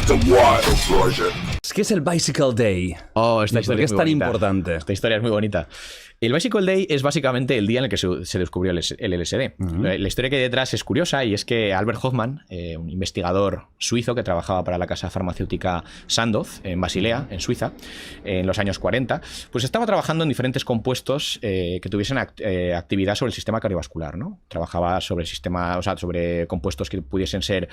The Wild Project. ¿Qué es el Bicycle Day? Oh, esta ¿Y por historia qué es es muy tan bonita. importante? Esta historia es muy bonita. El Bicycle Day es básicamente el día en el que se descubrió el LSD. La historia que hay detrás es curiosa y es que Albert Hoffman, un investigador suizo que trabajaba para la casa farmacéutica Sandoz en Basilea, en Suiza, en los años 40, pues estaba trabajando en diferentes compuestos que tuviesen actividad sobre el sistema cardiovascular, ¿no? Trabajaba sobre el sistema, o sea, sobre compuestos que pudiesen ser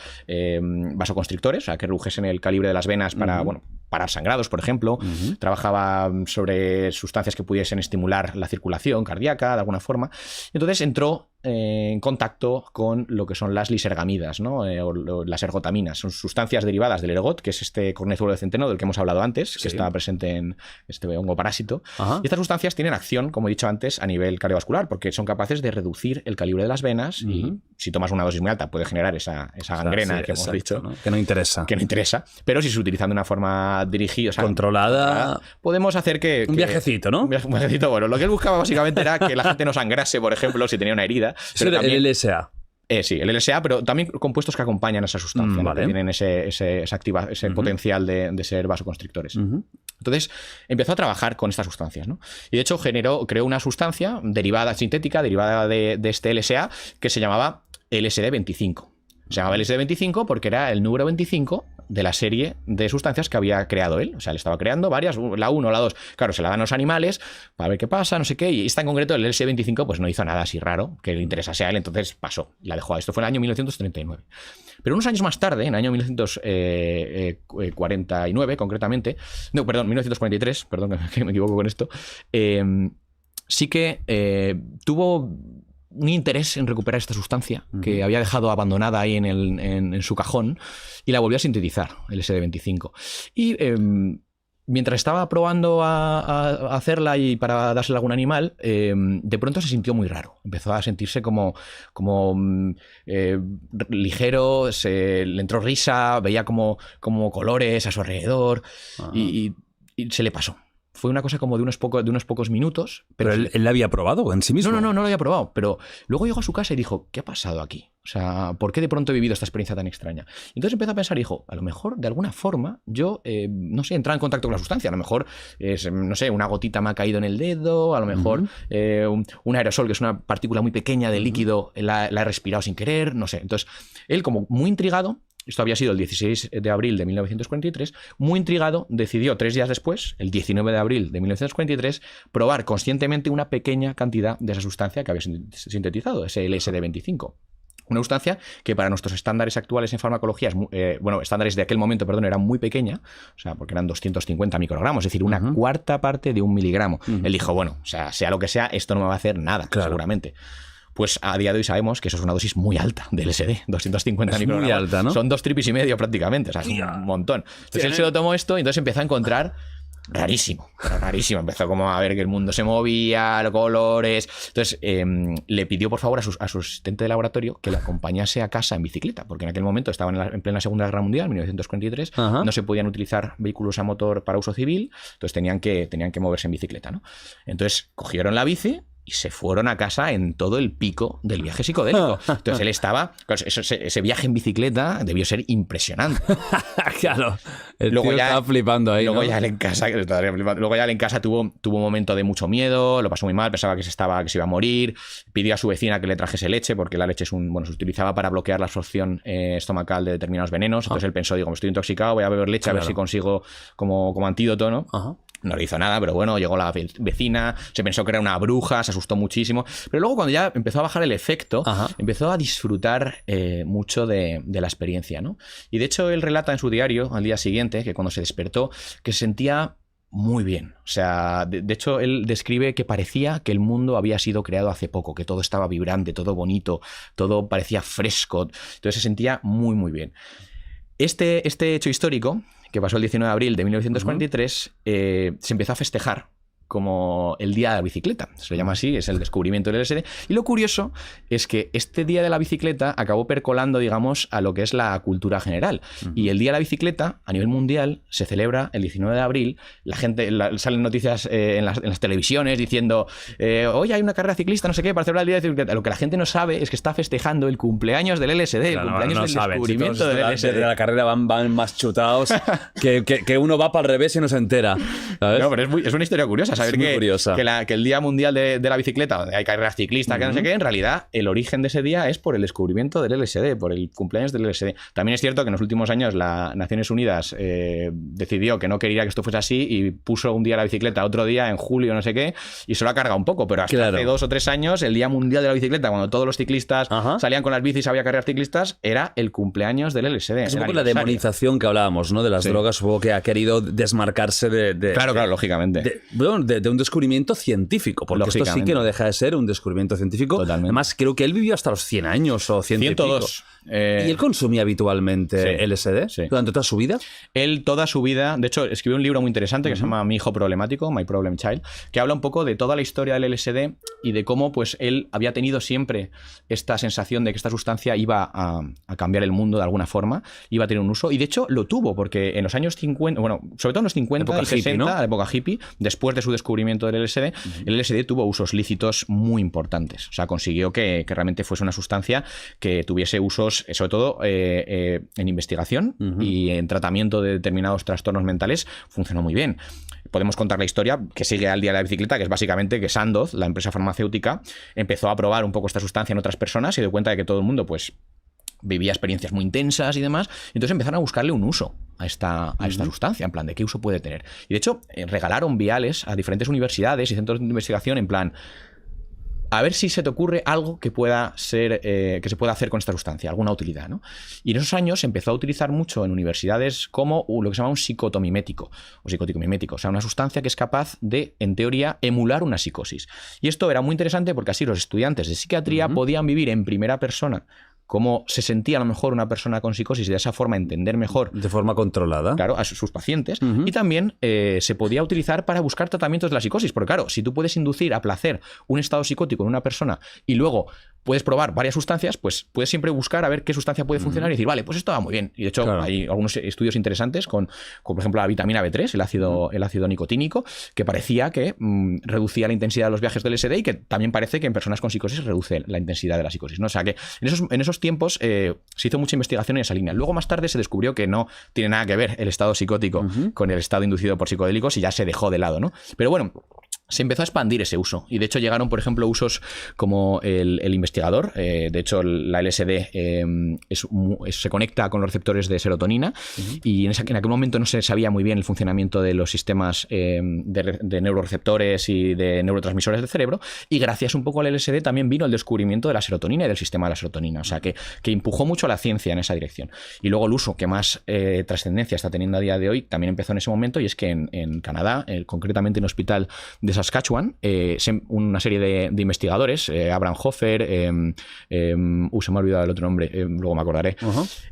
vasoconstrictores, o sea, que redujesen el calibre de las venas para, bueno, parar sangrados, por ejemplo. Trabajaba sobre sustancias que pudiesen estimular la circulación cardíaca de alguna forma. Entonces entró en contacto con lo que son las lisergamidas, ¿no? O las ergotaminas. Son sustancias derivadas del ergot, que es este cornezuelo de centeno del que hemos hablado antes, que estaba presente en este hongo parásito. Y estas sustancias tienen acción, como he dicho antes, a nivel cardiovascular, porque son capaces de reducir el calibre de las venas y si tomas una dosis muy alta puede generar esa gangrena que hemos dicho. ¿no? Que no interesa. Que no interesa. Pero si se utiliza de una forma dirigida, o sea, controlada, podemos hacer que... Un viajecito, ¿no? Un viajecito, bueno. Lo que él buscaba básicamente era que la gente no sangrase, por ejemplo, si tenía una herida. Pero también, el LSA. Sí, el LSA, pero también compuestos que acompañan a esa sustancia, ¿no? Vale. Que tienen ese potencial de ser vasoconstrictores. Entonces empezó a trabajar con estas sustancias, ¿no? Y de hecho creó una sustancia sintética, derivada de este LSA, que se llamaba LSD-25. Se llamaba LSD-25 porque era el número 25 de la serie de sustancias que había creado él. O sea, él estaba creando varias, la 1, la 2. Claro, se la dan a los animales para ver qué pasa, no sé qué. Y esta en concreto, el LSD-25, pues no hizo nada así raro que le interesase a él, entonces pasó. La dejó. Esto fue en el año 1939. Pero unos años más tarde, en el año 1949 concretamente, no, perdón, 1943, perdón que me equivoco con esto, sí que tuvo un interés en recuperar esta sustancia que había dejado abandonada ahí en su cajón y la volvió a sintetizar, el SD25. Y mientras estaba probando a hacerla y para dársela a algún animal, de pronto se sintió muy raro. Empezó a sentirse como ligero, le entró risa, veía como colores a su alrededor y se le pasó. Fue una cosa como de unos pocos minutos. Pero él la había probado en sí mismo. No lo había probado. Pero luego llegó a su casa y dijo, ¿qué ha pasado aquí? O sea, ¿por qué de pronto he vivido esta experiencia tan extraña? Y entonces empezó a pensar y dijo, a lo mejor, de alguna forma, yo, no sé, entraba en contacto con la sustancia. A lo mejor, no sé, una gotita me ha caído en el dedo, a lo mejor un aerosol, que es una partícula muy pequeña de líquido, la he respirado sin querer, no sé. Entonces, él, como muy intrigado, esto había sido el 16 de abril de 1943, muy intrigado, decidió 3 días después, el 19 de abril de 1943, probar conscientemente una pequeña cantidad de esa sustancia que había sintetizado, ese LSD-25. Una sustancia que para nuestros estándares actuales en farmacología, estándares de aquel momento, perdón, era muy pequeña, o sea, porque eran 250 microgramos, es decir, una cuarta parte de 1 miligramo. Él dijo, bueno, o sea lo que sea, esto no me va a hacer nada, seguramente. Pues a día de hoy sabemos que eso es una dosis muy alta del LSD, 250 microgramos. Muy alta, ¿no? Son 2 tripis y medio prácticamente, o sea, es un montón. Entonces él se lo tomó esto y entonces empezó a encontrar rarísimo. Empezó como a ver que el mundo se movía, los colores. Entonces le pidió por favor a su asistente de laboratorio que le acompañase a casa en bicicleta, porque en aquel momento estaban en plena Segunda Guerra Mundial, 1943, no se podían utilizar vehículos a motor para uso civil, entonces tenían que moverse en bicicleta, ¿no? Entonces cogieron la bici y se fueron a casa en todo el pico del viaje psicodélico. Entonces él estaba... Ese viaje en bicicleta debió ser impresionante. Claro. Luego ya estaba flipando ahí, luego ¿no? ya él en casa tuvo un momento de mucho miedo, lo pasó muy mal, pensaba que se iba a morir, pidió a su vecina que le trajese leche, porque la leche se utilizaba para bloquear la absorción estomacal de determinados venenos. Entonces él pensó, me estoy intoxicado, voy a beber leche a ver si consigo como antídoto, ¿no? No le hizo nada, pero bueno, llegó la vecina, se pensó que era una bruja, se asustó muchísimo. Pero luego cuando ya empezó a bajar el efecto, empezó a disfrutar mucho de la experiencia, ¿no? Y de hecho él relata en su diario al día siguiente que cuando se despertó, que se sentía muy bien. O sea, de hecho él describe que parecía que el mundo había sido creado hace poco, que todo estaba vibrante, todo bonito, todo parecía fresco. Entonces se sentía muy, muy bien. Este hecho histórico, que pasó el 19 de abril de 1943, se empezó a festejar como el Día de la Bicicleta. Se le llama así, es el descubrimiento del LSD. Y lo curioso es que este Día de la Bicicleta acabó percolando, digamos, a lo que es la cultura general. Y el Día de la Bicicleta, a nivel mundial, se celebra el 19 de abril. La gente, salen noticias en las televisiones diciendo, hoy hay una carrera ciclista, no sé qué, para celebrar el Día de la Bicicleta. Lo que la gente no sabe es que está festejando el cumpleaños del LSD, Claro, el cumpleaños no del saben, descubrimiento si todos del LSD. de la carrera van más chutados que uno va para el revés y no se entera, ¿sabes? No, pero es una historia curiosa saber muy curiosa. que el Día Mundial de la Bicicleta, donde hay carreras ciclistas, que no sé qué, en realidad el origen de ese día es por el descubrimiento del LSD, por el cumpleaños del LSD. También es cierto que en los últimos años la Naciones Unidas decidió que no quería que esto fuese así y puso un día la bicicleta, otro día en julio, no sé qué, y se lo ha cargado un poco, pero hasta hace 2 o 3 años el Día Mundial de la Bicicleta, cuando todos los ciclistas salían con las bicis y había carreras ciclistas, era el cumpleaños del LSD. Es un poco la demonización que hablábamos, ¿no? De las drogas, supongo que ha querido desmarcarse Claro, lógicamente. De un descubrimiento científico, porque esto sí que no deja de ser un descubrimiento científico. Totalmente. Además, creo que él vivió hasta los 100 años o 102. ¿Y él consumía habitualmente LSD durante toda su vida? Él toda su vida, de hecho, escribió un libro muy interesante que se llama Mi hijo problemático, My Problem Child, que habla un poco de toda la historia del LSD y de cómo pues él había tenido siempre esta sensación de que esta sustancia iba a cambiar el mundo de alguna forma, iba a tener un uso, y de hecho lo tuvo, porque en los años 50, bueno, sobre todo en los 50 y 60, hippie, ¿no? La época hippie, después de su descubrimiento del LSD, el LSD tuvo usos lícitos muy importantes. O sea, consiguió que realmente fuese una sustancia que tuviese usos, sobre todo en investigación y en tratamiento de determinados trastornos mentales, funcionó muy bien. Podemos contar la historia que sigue al Día de la Bicicleta, que es básicamente que Sandoz, la empresa farmacéutica, empezó a probar un poco esta sustancia en otras personas y dio cuenta de que todo el mundo, pues, vivía experiencias muy intensas y demás, y entonces empezaron a buscarle un uso a esta sustancia, en plan, ¿de qué uso puede tener? Y de hecho, regalaron viales a diferentes universidades y centros de investigación, en plan, a ver si se te ocurre algo que pueda ser que se pueda hacer con esta sustancia, alguna utilidad, ¿no? Y en esos años se empezó a utilizar mucho en universidades como lo que se llama un psicotomimético o psicótico mimético, o sea, una sustancia que es capaz de, en teoría, emular una psicosis. Y esto era muy interesante porque así los estudiantes de psiquiatría podían vivir en primera persona cómo se sentía a lo mejor una persona con psicosis y de esa forma entender mejor. De forma controlada. Claro, a sus pacientes. Y también se podía utilizar para buscar tratamientos de la psicosis. Porque claro, si tú puedes inducir a placer un estado psicótico en una persona y luego puedes probar varias sustancias, pues puedes siempre buscar a ver qué sustancia puede funcionar y decir, vale, pues esto va muy bien. Y de hecho hay algunos estudios interesantes con, por ejemplo, la vitamina B3, el ácido nicotínico, que parecía que reducía la intensidad de los viajes del LSD y que también parece que en personas con psicosis reduce la intensidad de la psicosis, ¿no? O sea que en esos tiempos se hizo mucha investigación en esa línea. Luego más tarde se descubrió que no tiene nada que ver el estado psicótico con el estado inducido por psicodélicos y ya se dejó de lado, ¿no? Pero bueno, se empezó a expandir ese uso y de hecho llegaron, por ejemplo, usos como el investigador. De hecho, la LSD se conecta con los receptores de serotonina y en aquel momento no se sabía muy bien el funcionamiento de los sistemas de neuroreceptores y de neurotransmisores del cerebro, y gracias un poco al LSD también vino el descubrimiento de la serotonina y del sistema de la serotonina. O sea que empujó mucho a la ciencia en esa dirección. Y luego el uso que más trascendencia está teniendo a día de hoy también empezó en ese momento, y es que en Canadá, concretamente en un hospital de Saskatchewan, una serie de investigadores, Abraham Hoffer, se me ha olvidado el otro nombre, luego me acordaré,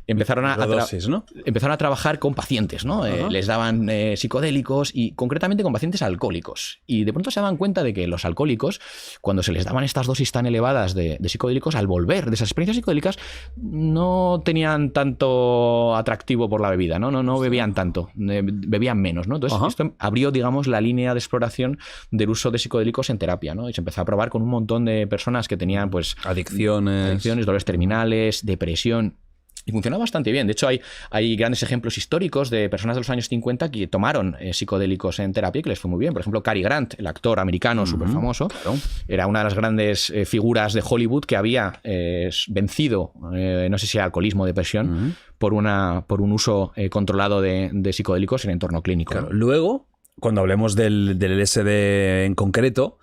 empezaron a trabajar con pacientes, ¿no? Les daban psicodélicos y concretamente con pacientes alcohólicos. Y de pronto se daban cuenta de que los alcohólicos, cuando se les daban estas dosis tan elevadas de psicodélicos, al volver de esas experiencias psicodélicas, no tenían tanto atractivo por la bebida, no bebían tanto, bebían menos, ¿no? Entonces esto abrió, digamos, la línea de exploración del uso de psicodélicos en terapia, ¿no? Y se empezó a probar con un montón de personas que tenían, pues, adicciones, dolores terminales, depresión. Y funcionó bastante bien. De hecho, hay grandes ejemplos históricos de personas de los años 50 que tomaron psicodélicos en terapia y que les fue muy bien. Por ejemplo, Cary Grant, el actor americano súper famoso, era una de las grandes figuras de Hollywood que había vencido, no sé si alcoholismo o depresión, por un uso controlado de psicodélicos en entorno clínico. Claro. Luego, cuando hablemos del LSD en concreto,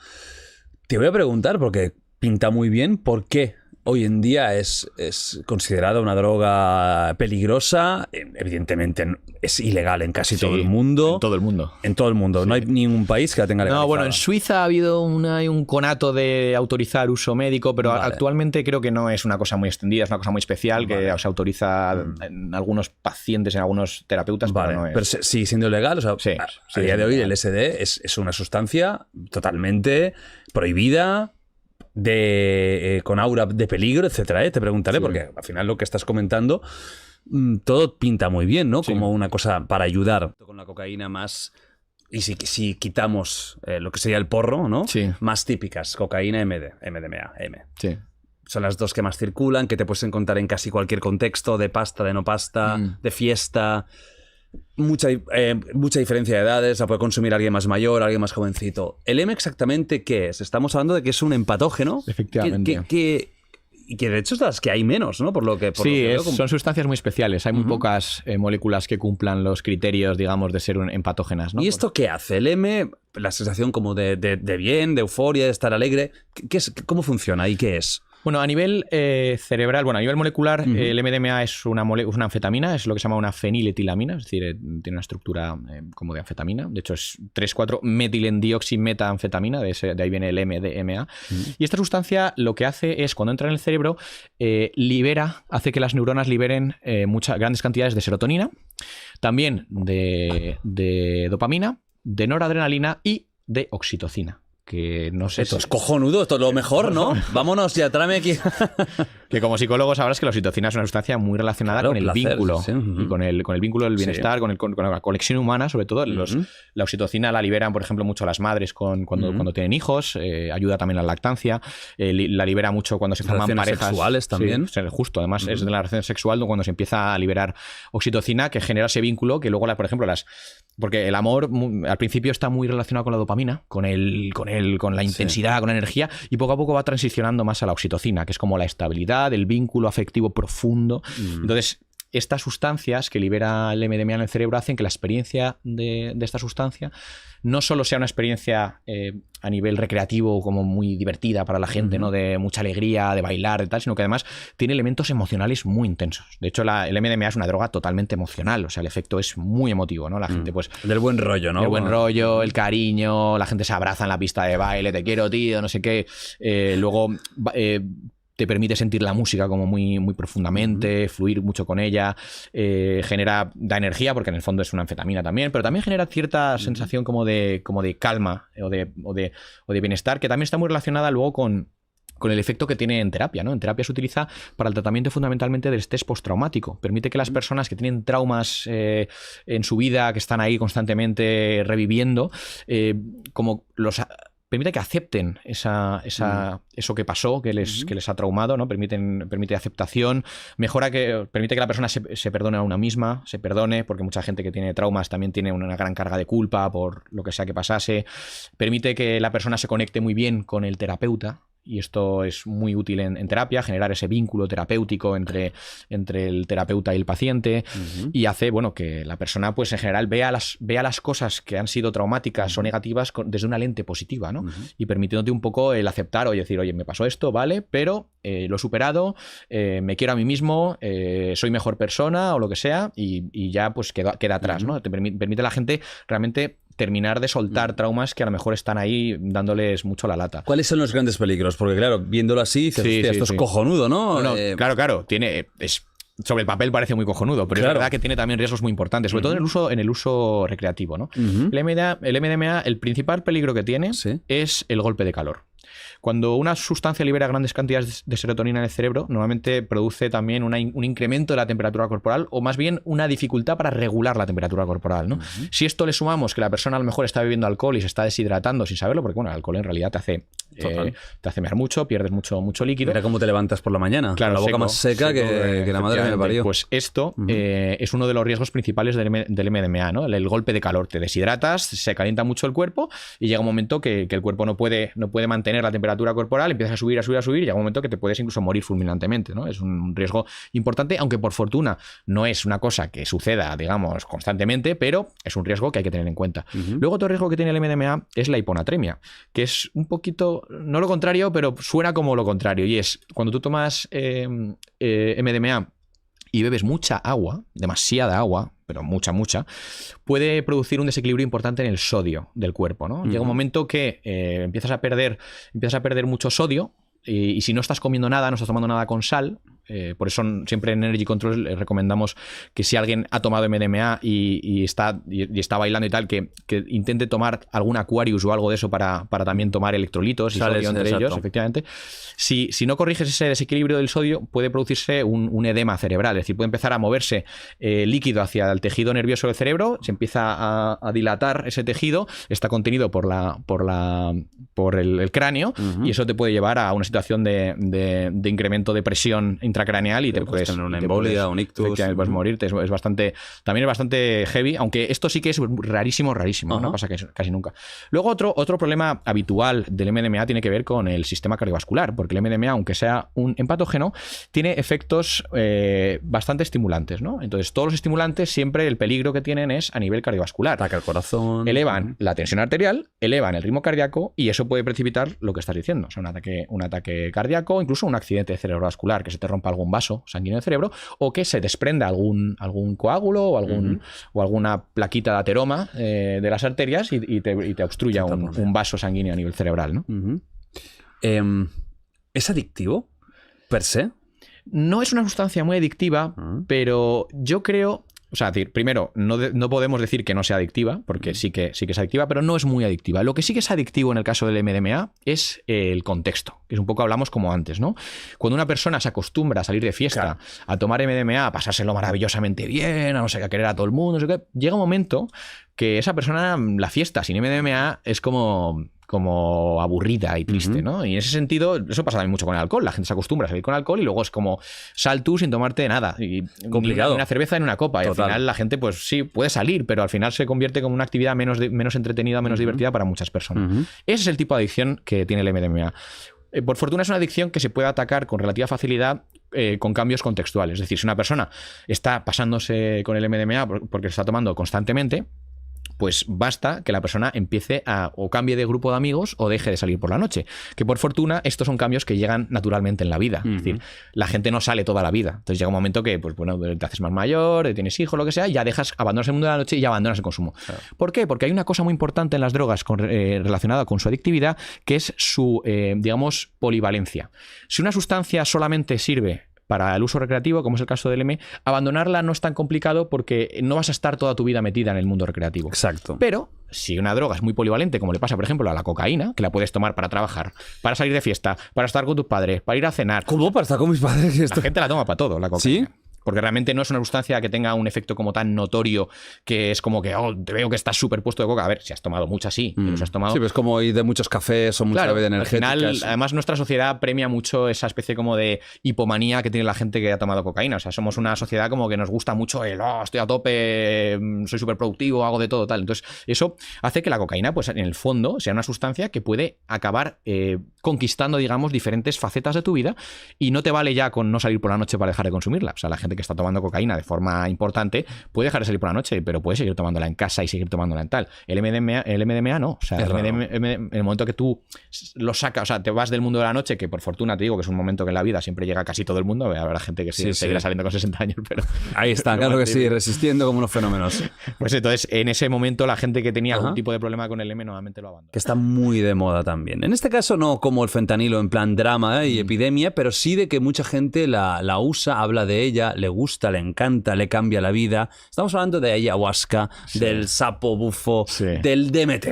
te voy a preguntar, porque pinta muy bien, ¿por qué hoy en día es considerada una droga peligrosa. Evidentemente es ilegal en casi todo el mundo. En todo el mundo. En todo el mundo. Sí. No hay ningún país que la tenga legalizada. No, bueno, en Suiza ha habido un conato de autorizar uso médico, pero actualmente creo que no es una cosa muy extendida, es una cosa muy especial que se autoriza en algunos pacientes, en algunos terapeutas, pero no es... Pero sigue siendo ilegal. O sea, a día de hoy el LSD es una sustancia totalmente prohibida, con aura de peligro, etcétera. Te preguntaré, porque al final lo que estás comentando, todo pinta muy bien, ¿no? Como una cosa para ayudar. Con la cocaína más... Y si quitamos lo que sería el porro, ¿no? Sí. Más típicas, cocaína, MDMA, M. Sí. Son las dos que más circulan, que te puedes encontrar en casi cualquier contexto, de pasta, de no pasta, de fiesta. Mucha diferencia de edades, la puede consumir alguien más mayor, alguien más jovencito. ¿El M exactamente qué es? Estamos hablando de que es un empatógeno. Efectivamente. Y que de hecho es las que hay menos, ¿no? Por lo que veo, son sustancias muy especiales. Hay muy pocas moléculas que cumplan los criterios, digamos, de ser empatógenas, ¿no? ¿Y esto qué hace? El M, la sensación como de bien, de euforia, de estar alegre, ¿cómo funciona y qué es? Bueno, a nivel cerebral, bueno, a nivel molecular, el MDMA es una anfetamina, es lo que se llama una feniletilamina, es decir, tiene una estructura como de anfetamina. De hecho, es 3,4-metilendioximetanfetamina, de ahí viene el MDMA. Y esta sustancia lo que hace es, cuando entra en el cerebro, hace que las neuronas liberen grandes cantidades de serotonina, también de dopamina, de noradrenalina y de oxitocina. Que no sé. Esto es cojonudo, esto es lo mejor, ¿no? Vámonos, ya tráeme aquí. Que como psicólogo sabrás que la oxitocina es una sustancia muy relacionada con el vínculo. Sí. Y con el vínculo del bienestar, con la conexión humana, sobre todo. La oxitocina la liberan, por ejemplo, mucho las madres cuando tienen hijos. Ayuda también a la lactancia. La libera mucho cuando se forman parejas sexuales también. Sí, justo. Además, es de la relación sexual cuando se empieza a liberar oxitocina, que genera ese vínculo que luego, por ejemplo, porque el amor al principio está muy relacionado con la dopamina, con la intensidad, con la energía, y poco a poco va transicionando más a la oxitocina, que es como la estabilidad, el vínculo afectivo profundo. Entonces, estas sustancias que libera el MDMA en el cerebro hacen que la experiencia de esta sustancia no solo sea una experiencia a nivel recreativo como muy divertida para la gente, ¿no? De mucha alegría, de bailar, de tal, sino que además tiene elementos emocionales muy intensos. De hecho, el MDMA es una droga totalmente emocional, o sea, el efecto es muy emotivo, ¿no? La gente, pues... Del buen rollo, ¿no? El buen rollo, el cariño, la gente se abraza en la pista de baile, te quiero, tío, no sé qué. Luego... te permite sentir la música como muy, muy profundamente, fluir mucho con ella, da energía, porque en el fondo es una anfetamina también, pero también genera cierta sensación como de calma o de bienestar, que también está muy relacionada luego con el efecto que tiene en terapia, ¿no? En terapia se utiliza para el tratamiento fundamentalmente del estrés postraumático. Permite que las personas que tienen traumas en su vida, que están ahí constantemente reviviendo, permite que acepten eso que pasó, que les ha traumado, ¿no? Permite aceptación, permite que la persona se perdone a una misma, se perdone, porque mucha gente que tiene traumas también tiene una gran carga de culpa por lo que sea que pasase. Permite que la persona se conecte muy bien con el terapeuta, y esto es muy útil en terapia, generar ese vínculo terapéutico entre el terapeuta y el paciente, y hace, bueno, que la persona, pues en general, vea las cosas que han sido traumáticas o negativas desde una lente positiva, ¿no? Y permitiéndote un poco el aceptar o decir, oye, me pasó esto, vale, pero lo he superado, me quiero a mí mismo, soy mejor persona o lo que sea, y ya pues queda atrás, ¿no? Te permite a la gente realmente terminar de soltar traumas que a lo mejor están ahí dándoles mucho la lata. ¿Cuáles son los grandes peligros? Porque claro, viéndolo así, dices, hostia, esto es cojonudo, ¿no? Claro, sobre el papel parece muy cojonudo, pero es verdad que tiene también riesgos muy importantes, sobre todo en el uso recreativo, ¿no? El MDMA, el principal peligro que tiene es el golpe de calor. Cuando una sustancia libera grandes cantidades de serotonina en el cerebro, normalmente produce también un incremento de la temperatura corporal, o más bien una dificultad para regular la temperatura corporal, ¿no? Si esto le sumamos que la persona a lo mejor está bebiendo alcohol y se está deshidratando sin saberlo, porque bueno, el alcohol en realidad te hace mear mucho, pierdes mucho líquido. Mira cómo te levantas por la mañana, claro, la boca más seca que la madre que me parió. Pues esto es uno de los riesgos principales del MDMA, ¿no? El golpe de calor. Te deshidratas, se calienta mucho el cuerpo y llega un momento que el cuerpo no puede mantener la temperatura corporal, empiezas a subir, y llega un momento que te puedes incluso morir fulminantemente, ¿no? Es un riesgo importante, aunque por fortuna no es una cosa que suceda, digamos, constantemente, pero es un riesgo que hay que tener en cuenta. Luego otro riesgo que tiene el MDMA es la hiponatremia, que es un poquito no lo contrario, pero suena como lo contrario. Y es, cuando tú tomas MDMA y bebes mucha agua, demasiada agua, pero mucha, puede producir un desequilibrio importante en el sodio del cuerpo, ¿no? Llega un momento que empiezas a perder mucho sodio y si no estás comiendo nada, no estás tomando nada con sal. Por eso siempre en Energy Control recomendamos que si alguien ha tomado MDMA y está bailando y tal, que intente tomar algún Aquarius o algo de eso para también tomar electrolitos y sodio entre ellos, efectivamente. Si no corriges ese desequilibrio del sodio, puede producirse un edema cerebral, es decir, puede empezar a moverse líquido hacia el tejido nervioso del cerebro, se empieza a dilatar ese tejido, está contenido por el cráneo, y eso te puede llevar a una situación de incremento de presión intracraneal y te puedes tener una embolia, un ictus. Puedes morirte. También es bastante heavy, aunque esto sí que es rarísimo, no pasa casi nunca. Luego otro problema habitual del MDMA tiene que ver con el sistema cardiovascular, porque el MDMA, aunque sea un empatógeno, tiene efectos bastante estimulantes, ¿no? Entonces, todos los estimulantes siempre el peligro que tienen es a nivel cardiovascular. Ataca el corazón. Elevan la tensión arterial, elevan el ritmo cardíaco y eso puede precipitar lo que estás diciendo. O sea, un ataque cardíaco, incluso un accidente cerebrovascular, que se te rompa algún vaso sanguíneo del cerebro o que se desprenda algún coágulo o alguna plaquita de ateroma de las arterias y te obstruya un vaso sanguíneo a nivel cerebral, ¿no? ¿Es adictivo per se? No es una sustancia muy adictiva, pero yo creo... O sea, decir, primero, no podemos decir que no sea adictiva, porque sí que es adictiva, pero no es muy adictiva. Lo que sí que es adictivo en el caso del MDMA es el contexto, que es un poco hablamos como antes, ¿no? Cuando una persona se acostumbra a salir de fiesta, a tomar MDMA, a pasárselo maravillosamente bien, a no sé qué, a querer a todo el mundo, no sé qué, llega un momento que esa persona, la fiesta sin MDMA es como aburrida y triste, ¿no? Y en ese sentido, eso pasa también mucho con el alcohol. La gente se acostumbra a salir con alcohol y luego es como sal tú sin tomarte nada. Y complicado. Una cerveza en una copa. Y al final la gente, pues sí, puede salir, pero al final se convierte como una actividad menos entretenida, menos divertida para muchas personas. Ese es el tipo de adicción que tiene el MDMA. Por fortuna es una adicción que se puede atacar con relativa facilidad con cambios contextuales. Es decir, si una persona está pasándose con el MDMA porque se está tomando constantemente, pues basta que la persona empiece o cambie de grupo de amigos o deje de salir por la noche. Que por fortuna estos son cambios que llegan naturalmente en la vida. Es decir, la gente no sale toda la vida. Entonces llega un momento que, pues bueno, te haces más mayor, tienes hijos, lo que sea, y ya abandonas el mundo de la noche y ya abandonas el consumo. Claro. ¿Por qué? Porque hay una cosa muy importante en las drogas relacionada con su adictividad, que es su, digamos, polivalencia. Si una sustancia solamente sirve para el uso recreativo, como es el caso del M, abandonarla no es tan complicado porque no vas a estar toda tu vida metida en el mundo recreativo. Exacto. Pero si una droga es muy polivalente, como le pasa, por ejemplo, a la cocaína, que la puedes tomar para trabajar, para salir de fiesta, para estar con tus padres, para ir a cenar... ¿Cómo? ¿Para estar con mis padres? La gente la toma para todo, la cocaína. ¿Sí? Porque realmente no es una sustancia que tenga un efecto como tan notorio que es como que, te veo que estás súper puesto de coca. A ver, si has tomado mucha, sí. Pero si has tomado... Sí, pero es como ir de muchos cafés o mucha bebida energética. Al final, además, nuestra sociedad premia mucho esa especie como de hipomanía que tiene la gente que ha tomado cocaína. O sea, somos una sociedad como que nos gusta mucho estoy a tope, soy súper productivo, hago de todo, tal. Entonces, eso hace que la cocaína, pues en el fondo, sea una sustancia que puede acabar conquistando, digamos, diferentes facetas de tu vida y no te vale ya con no salir por la noche para dejar de consumirla. O sea, la gente que está tomando cocaína de forma importante puede dejar de salir por la noche, pero puede seguir tomándola en casa y seguir tomándola en tal. El MDMA no. O sea, en el momento que tú lo sacas, o sea, te vas del mundo de la noche, que por fortuna te digo que es un momento que en la vida siempre llega casi todo el mundo, habrá gente que seguirá saliendo con 60 años, pero... Ahí está, claro que sí, resistiendo como unos fenómenos. Pues entonces, en ese momento, la gente que tenía algún tipo de problema con el M nuevamente lo abandona. Que está muy de moda también. En este caso no como el fentanilo en plan drama y epidemia, pero sí de que mucha gente la usa, habla de ella, le gusta, le encanta, le cambia la vida. Estamos hablando de ayahuasca, del sapo bufo, del DMT,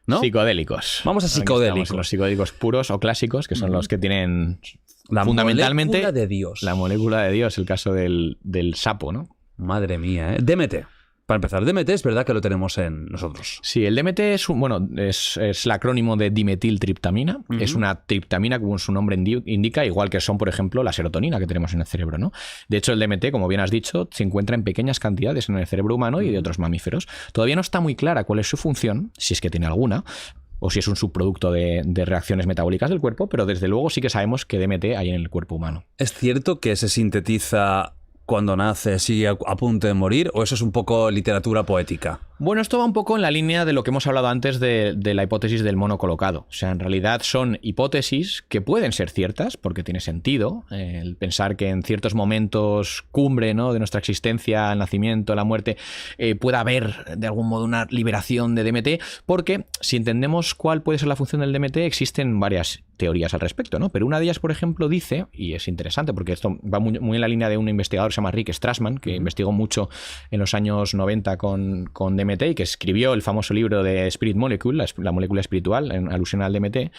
¿no? Psicodélicos. Vamos a psicodélicos. Los psicodélicos puros o clásicos, que son los que tienen fundamentalmente molécula de Dios. La molécula de Dios, el caso del sapo, ¿no? Madre mía, ¿eh? DMT. Para empezar, DMT es verdad que lo tenemos en nosotros. Sí, el DMT es el acrónimo de dimetiltriptamina. Es una triptamina, como su nombre indica, igual que son, por ejemplo, la serotonina que tenemos en el cerebro, ¿no? De hecho, el DMT, como bien has dicho, se encuentra en pequeñas cantidades en el cerebro humano y de otros mamíferos. Todavía no está muy clara cuál es su función, si es que tiene alguna, o si es un subproducto de reacciones metabólicas del cuerpo, pero desde luego sí que sabemos que DMT hay en el cuerpo humano. ¿Es cierto que se sintetiza cuando nace, sigue a punto de morir, o eso es un poco literatura poética? Bueno, esto va un poco en la línea de lo que hemos hablado antes de la hipótesis del mono colocado. O sea, en realidad son hipótesis que pueden ser ciertas, porque tiene sentido el pensar que en ciertos momentos cumbre, ¿no?, de nuestra existencia, el nacimiento, la muerte, pueda haber de algún modo una liberación de DMT, porque si entendemos cuál puede ser la función del DMT, existen varias teorías al respecto, ¿no? Pero una de ellas, por ejemplo, dice, y es interesante porque esto va muy en la línea de un investigador que se llama Rick Strassman, que investigó mucho en los años 90 con DMT y que escribió el famoso libro de Spirit Molecule, la molécula espiritual, en alusión al DMT,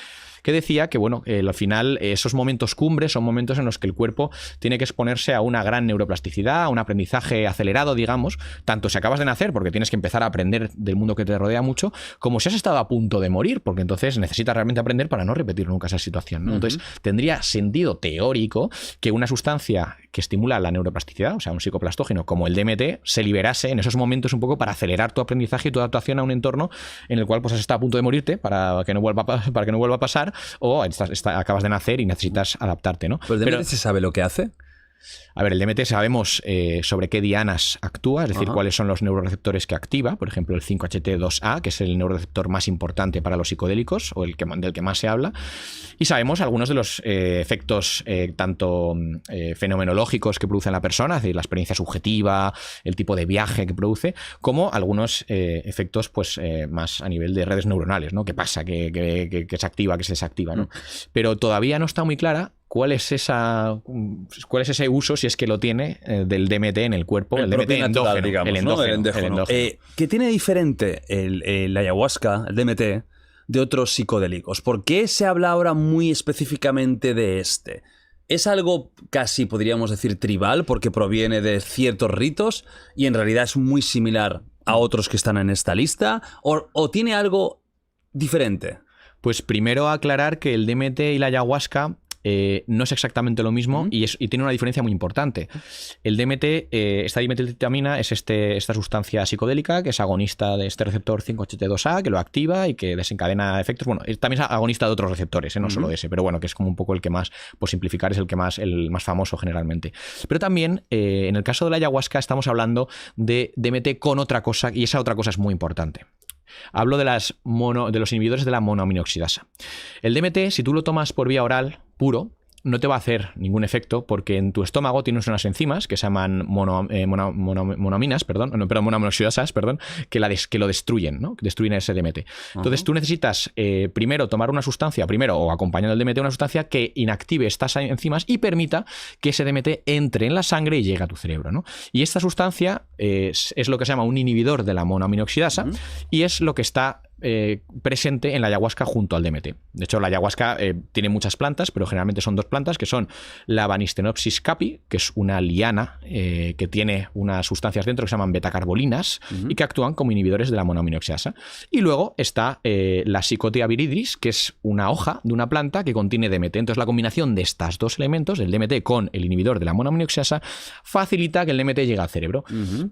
que decía que, bueno, al final esos momentos cumbres son momentos en los que el cuerpo tiene que exponerse a una gran neuroplasticidad, a un aprendizaje acelerado, digamos, tanto si acabas de nacer, porque tienes que empezar a aprender del mundo que te rodea mucho, como si has estado a punto de morir, porque entonces necesitas realmente aprender para no repetir nunca esa situación, ¿no? Entonces, tendría sentido teórico que una sustancia que estimula la neuroplasticidad, o sea, un psicoplastógeno como el DMT, se liberase en esos momentos un poco para acelerar tu aprendizaje y tu adaptación a un entorno en el cual pues has estado a punto de morirte para que no vuelva a pasar, o acabas de nacer y necesitas adaptarte, ¿no? ¿Pero el DMT se sabe lo que hace? A ver, el DMT sabemos sobre qué dianas actúa, es decir, cuáles son los neuroreceptores que activa, por ejemplo, el 5-HT2A, que es el neuroreceptor más importante para los psicodélicos, o del que más se habla, y sabemos algunos de los efectos tanto fenomenológicos que produce en la persona, es decir, la experiencia subjetiva, el tipo de viaje que produce, como algunos efectos pues, más a nivel de redes neuronales, ¿no? ¿Qué pasa? ¿Qué se activa? ¿Qué se desactiva? ¿no? Pero todavía no está muy clara ¿cuál es ese uso, si es que lo tiene, del DMT en el cuerpo? El DMT natural, endógeno, digamos, el endógeno. ¿Qué tiene diferente el ayahuasca, el DMT, de otros psicodélicos? ¿Por qué se habla ahora muy específicamente de este? ¿Es algo casi, podríamos decir, tribal, porque proviene de ciertos ritos y en realidad es muy similar a otros que están en esta lista? ¿O tiene algo diferente? Pues primero aclarar que el DMT y la ayahuasca no es exactamente lo mismo y tiene una diferencia muy importante. El DMT, esta dimetiltriptamina, es esta sustancia psicodélica que es agonista de este receptor 5-HT2A, que lo activa y que desencadena efectos. Bueno, también es agonista de otros receptores, no solo de ese, pero bueno, que es como un poco el que más, por simplificar, es el más famoso generalmente. Pero también, en el caso de la ayahuasca, estamos hablando de DMT con otra cosa, y esa otra cosa es muy importante. Hablo de los inhibidores de la monoaminoxidasa. El DMT, si tú lo tomas por vía oral puro, no te va a hacer ningún efecto porque en tu estómago tienes unas enzimas que se llaman monoaminoxidasas, que lo destruyen, ¿no? Destruyen ese DMT. Entonces tú necesitas primero tomar una sustancia, o acompañando el DMT una sustancia que inactive estas enzimas y permita que ese DMT entre en la sangre y llegue a tu cerebro, ¿no? Y esta sustancia es lo que se llama un inhibidor de la monoaminoxidasa y es lo que está presente en la ayahuasca junto al DMT. De hecho, la ayahuasca tiene muchas plantas, pero generalmente son dos plantas, que son la Banisteriopsis caapi, que es una liana que tiene unas sustancias dentro que se llaman betacarbolinas y que actúan como inhibidores de la monoaminoxidasa. Y luego está la Psychothea viridis, que es una hoja de una planta que contiene DMT. Entonces, la combinación de estos dos elementos, el DMT con el inhibidor de la monoaminoxidasa, facilita que el DMT llegue al cerebro.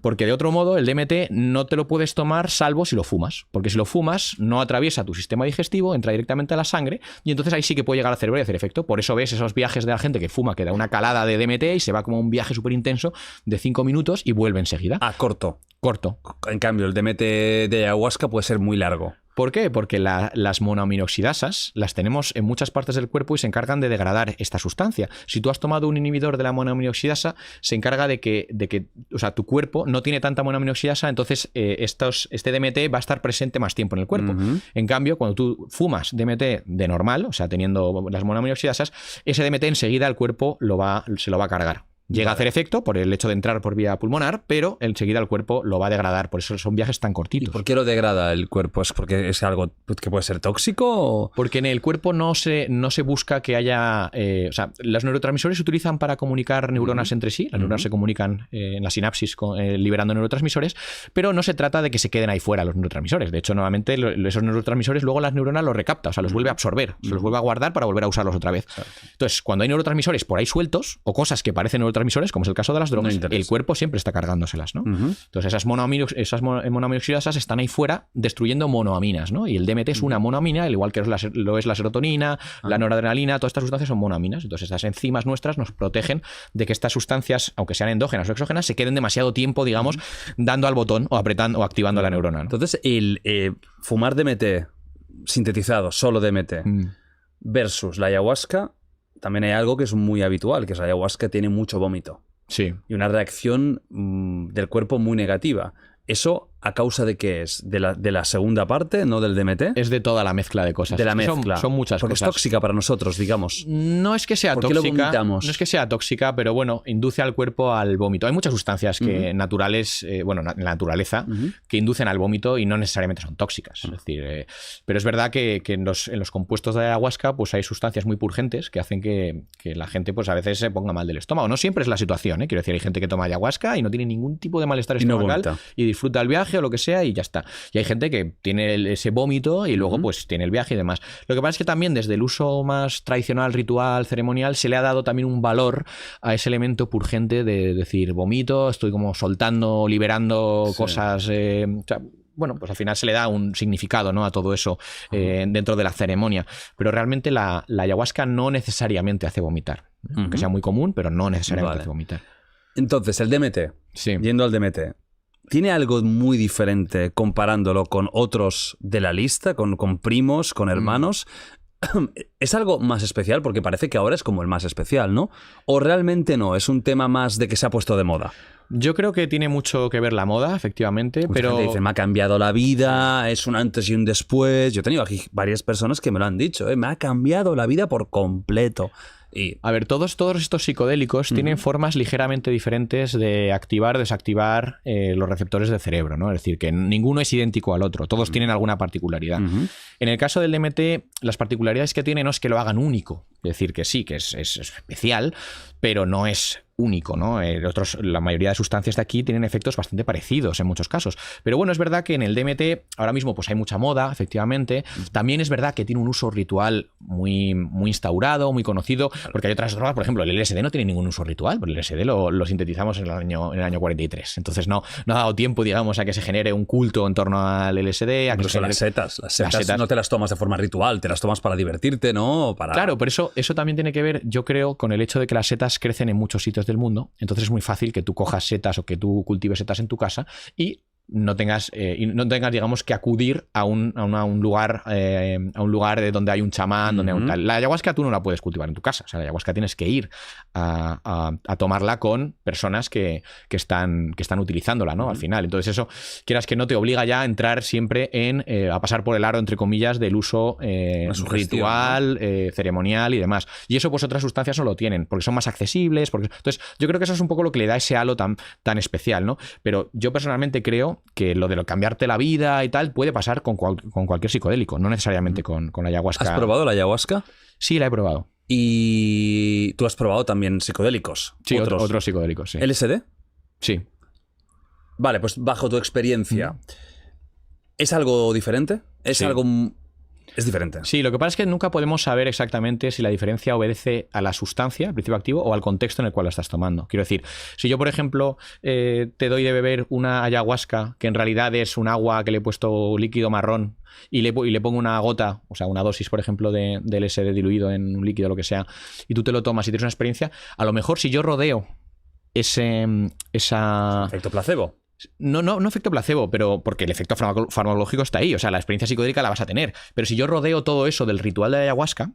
Porque de otro modo, el DMT no te lo puedes tomar salvo si lo fumas. Porque si lo fumas, no atraviesa tu sistema digestivo, entra directamente a la sangre y entonces ahí sí que puede llegar al cerebro y hacer efecto. Por eso ves esos viajes de la gente que fuma, que da una calada de DMT y se va como un viaje súper intenso de 5 minutos y vuelve enseguida. Corto. En cambio, el DMT de ayahuasca puede ser muy largo. ¿Por qué? Porque las monoaminoxidasas las tenemos en muchas partes del cuerpo y se encargan de degradar esta sustancia. Si tú has tomado un inhibidor de la monoaminoxidasa, se encarga de que o sea, tu cuerpo no tiene tanta monoaminoxidasa, entonces este DMT va a estar presente más tiempo en el cuerpo. En cambio, cuando tú fumas DMT de normal, o sea, teniendo las monoaminoxidasas, ese DMT enseguida el cuerpo se lo va a cargar. Llega a hacer efecto por el hecho de entrar por vía pulmonar, pero enseguida el cuerpo lo va a degradar. Por eso son viajes tan cortitos. ¿Y por qué lo degrada el cuerpo? ¿Es porque es algo que puede ser tóxico? ¿O? Porque en el cuerpo no se busca que haya... o sea, los neurotransmisores se utilizan para comunicar neuronas entre sí. Las neuronas se comunican en la sinapsis liberando neurotransmisores, pero no se trata de que se queden ahí fuera los neurotransmisores. De hecho, nuevamente esos neurotransmisores luego las neuronas los recapta, o sea, los vuelve a absorber, se los vuelve a guardar para volver a usarlos otra vez. Entonces, cuando hay neurotransmisores por ahí sueltos o cosas que parecen neurotransmisores neurotransmisores, como es el caso de las drogas, el cuerpo siempre está cargándoselas, ¿no? Entonces esas monoaminoxidasas están ahí fuera destruyendo monoaminas, ¿no? Y el DMT es una monoamina, al igual que lo es la serotonina, la noradrenalina, todas estas sustancias son monoaminas. Entonces estas enzimas nuestras nos protegen de que estas sustancias, aunque sean endógenas o exógenas, se queden demasiado tiempo, digamos, dando al botón o apretando o activando la neurona, ¿no? Entonces, fumar DMT sintetizado, solo DMT, versus la ayahuasca, también hay algo que es muy habitual, que es la ayahuasca tiene mucho vómito. Sí. Y una reacción del cuerpo muy negativa. ¿Eso a causa de qué es? ¿De la segunda parte, no del DMT? Es de toda la mezcla de cosas. De la mezcla. Son muchas Porque cosas. Es tóxica para nosotros, digamos. No es que sea ¿Por qué lo tóxica. vomitamos? No es que sea tóxica, pero bueno, induce al cuerpo al vómito. Hay muchas sustancias que naturales, en la naturaleza, que inducen al vómito y no necesariamente son tóxicas. Es decir, pero es verdad que en los compuestos de la ayahuasca pues hay sustancias muy purgentes que hacen que la gente pues a veces se ponga mal del estómago. No siempre es la situación, ¿eh? Quiero decir, hay gente que toma ayahuasca y no tiene ningún tipo de malestar estomacal y disfruta el viaje o lo que sea y ya está. Y hay gente que tiene ese vómito y luego pues tiene el viaje y demás. Lo que pasa es que también desde el uso más tradicional, ritual, ceremonial, se le ha dado también un valor a ese elemento purgente de decir vomito, estoy como soltando, liberando cosas... bueno, pues al final se le da un significado, ¿no?, a todo eso dentro de la ceremonia. Pero realmente la ayahuasca no necesariamente hace vomitar. Aunque sea muy común, pero no necesariamente hace vomitar. Entonces, el DMT, yendo al DMT, ¿tiene algo muy diferente comparándolo con otros de la lista, con primos, con hermanos? ¿Es algo más especial? Porque parece que ahora es como el más especial, ¿no? ¿O realmente no? ¿Es un tema más de que se ha puesto de moda? Yo creo que tiene mucho que ver la moda, efectivamente, Mucha pero... gente dice, me ha cambiado la vida, es un antes y un después. Yo he tenido aquí varias personas que me lo han dicho, me ha cambiado la vida por completo. Y... A ver, todos estos psicodélicos tienen formas ligeramente diferentes de activar o desactivar los receptores del cerebro, ¿no? Es decir, que ninguno es idéntico al otro, todos tienen alguna particularidad. En el caso del DMT, las particularidades que tiene no es que lo hagan único, es decir, que sí, que es especial, pero no es único, ¿no? La mayoría de sustancias de aquí tienen efectos bastante parecidos en muchos casos. Pero bueno, es verdad que en el DMT ahora mismo pues hay mucha moda, efectivamente. También es verdad que tiene un uso ritual muy, muy instaurado, muy conocido, porque hay otras drogas, por ejemplo, el LSD no tiene ningún uso ritual, porque el LSD lo sintetizamos en el año 43. Entonces no ha dado tiempo, digamos, a que se genere un culto en torno al LSD. A que son las setas. Las setas no te las tomas de forma ritual, te las tomas para divertirte, ¿no? Claro, pero eso también tiene que ver, yo creo, con el hecho de que las setas crecen en muchos sitios del mundo. Entonces es muy fácil que tú cojas setas o que tú cultives setas en tu casa y no tengas, digamos, que acudir a un lugar de donde hay un chamán, donde hay un tal. La ayahuasca tú no la puedes cultivar en tu casa. O sea, la ayahuasca tienes que ir a tomarla con personas que están utilizándola, ¿no? Al final. Entonces eso, quieras que no, te obliga ya a entrar siempre a pasar por el aro, entre comillas, del uso ritual, ¿no? Ceremonial y demás. Y eso pues otras sustancias no lo tienen, porque son más accesibles. Entonces yo creo que eso es un poco lo que le da ese halo tan especial, ¿no? Pero yo personalmente creo que lo de cambiarte la vida y tal puede pasar con cualquier psicodélico, no necesariamente con la ayahuasca. ¿Has probado la ayahuasca? Sí, la he probado. ¿Y tú has probado también psicodélicos? Sí, otros psicodélicos, sí. ¿LSD? Sí. Vale, pues bajo tu experiencia, ¿es algo diferente? Es diferente. Sí, lo que pasa es que nunca podemos saber exactamente si la diferencia obedece a la sustancia, al principio activo, o al contexto en el cual la estás tomando. Quiero decir, si yo, por ejemplo, te doy de beber una ayahuasca que en realidad es un agua que le he puesto líquido marrón y le pongo una gota, o sea, una dosis, por ejemplo, de LSD diluido en un líquido, lo que sea, y tú te lo tomas y tienes una experiencia, a lo mejor si yo rodeo esa... Efecto placebo. No efecto placebo, pero porque el efecto farmacológico está ahí. O sea, la experiencia psicodélica la vas a tener. Pero si yo rodeo todo eso del ritual de la ayahuasca,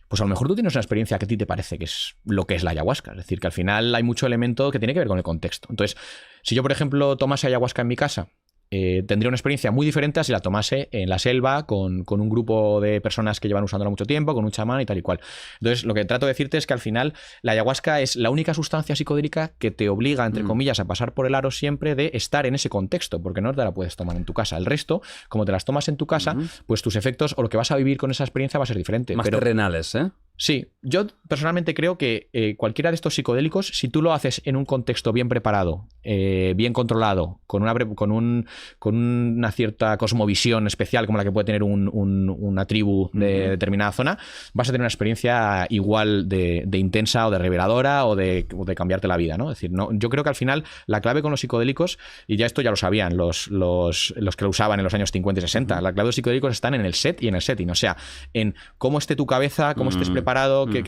pues a lo mejor tú tienes una experiencia que a ti te parece que es lo que es la ayahuasca. Es decir, que al final hay mucho elemento que tiene que ver con el contexto. Entonces, si yo, por ejemplo, tomase ayahuasca en mi casa, tendría una experiencia muy diferente a si la tomase en la selva con un grupo de personas que llevan usándola mucho tiempo, con un chamán y tal y cual. Entonces, lo que trato de decirte es que al final la ayahuasca es la única sustancia psicodélica que te obliga, entre comillas, a pasar por el aro siempre de estar en ese contexto, porque no te la puedes tomar en tu casa. El resto, como te las tomas en tu casa, pues tus efectos o lo que vas a vivir con esa experiencia va a ser diferente. Más terrenales, ¿eh? Sí, yo personalmente creo que cualquiera de estos psicodélicos, si tú lo haces en un contexto bien preparado, bien controlado, con una cierta cosmovisión especial como la que puede tener una tribu de determinada zona, vas a tener una experiencia igual de intensa o de reveladora o de cambiarte la vida, ¿no? Es decir, no, yo creo que al final la clave con los psicodélicos, y ya esto ya lo sabían los que lo usaban en los años 50 y 60, la clave de los psicodélicos están en el set y en el setting, o sea, en cómo esté tu cabeza, cómo estés preparado, que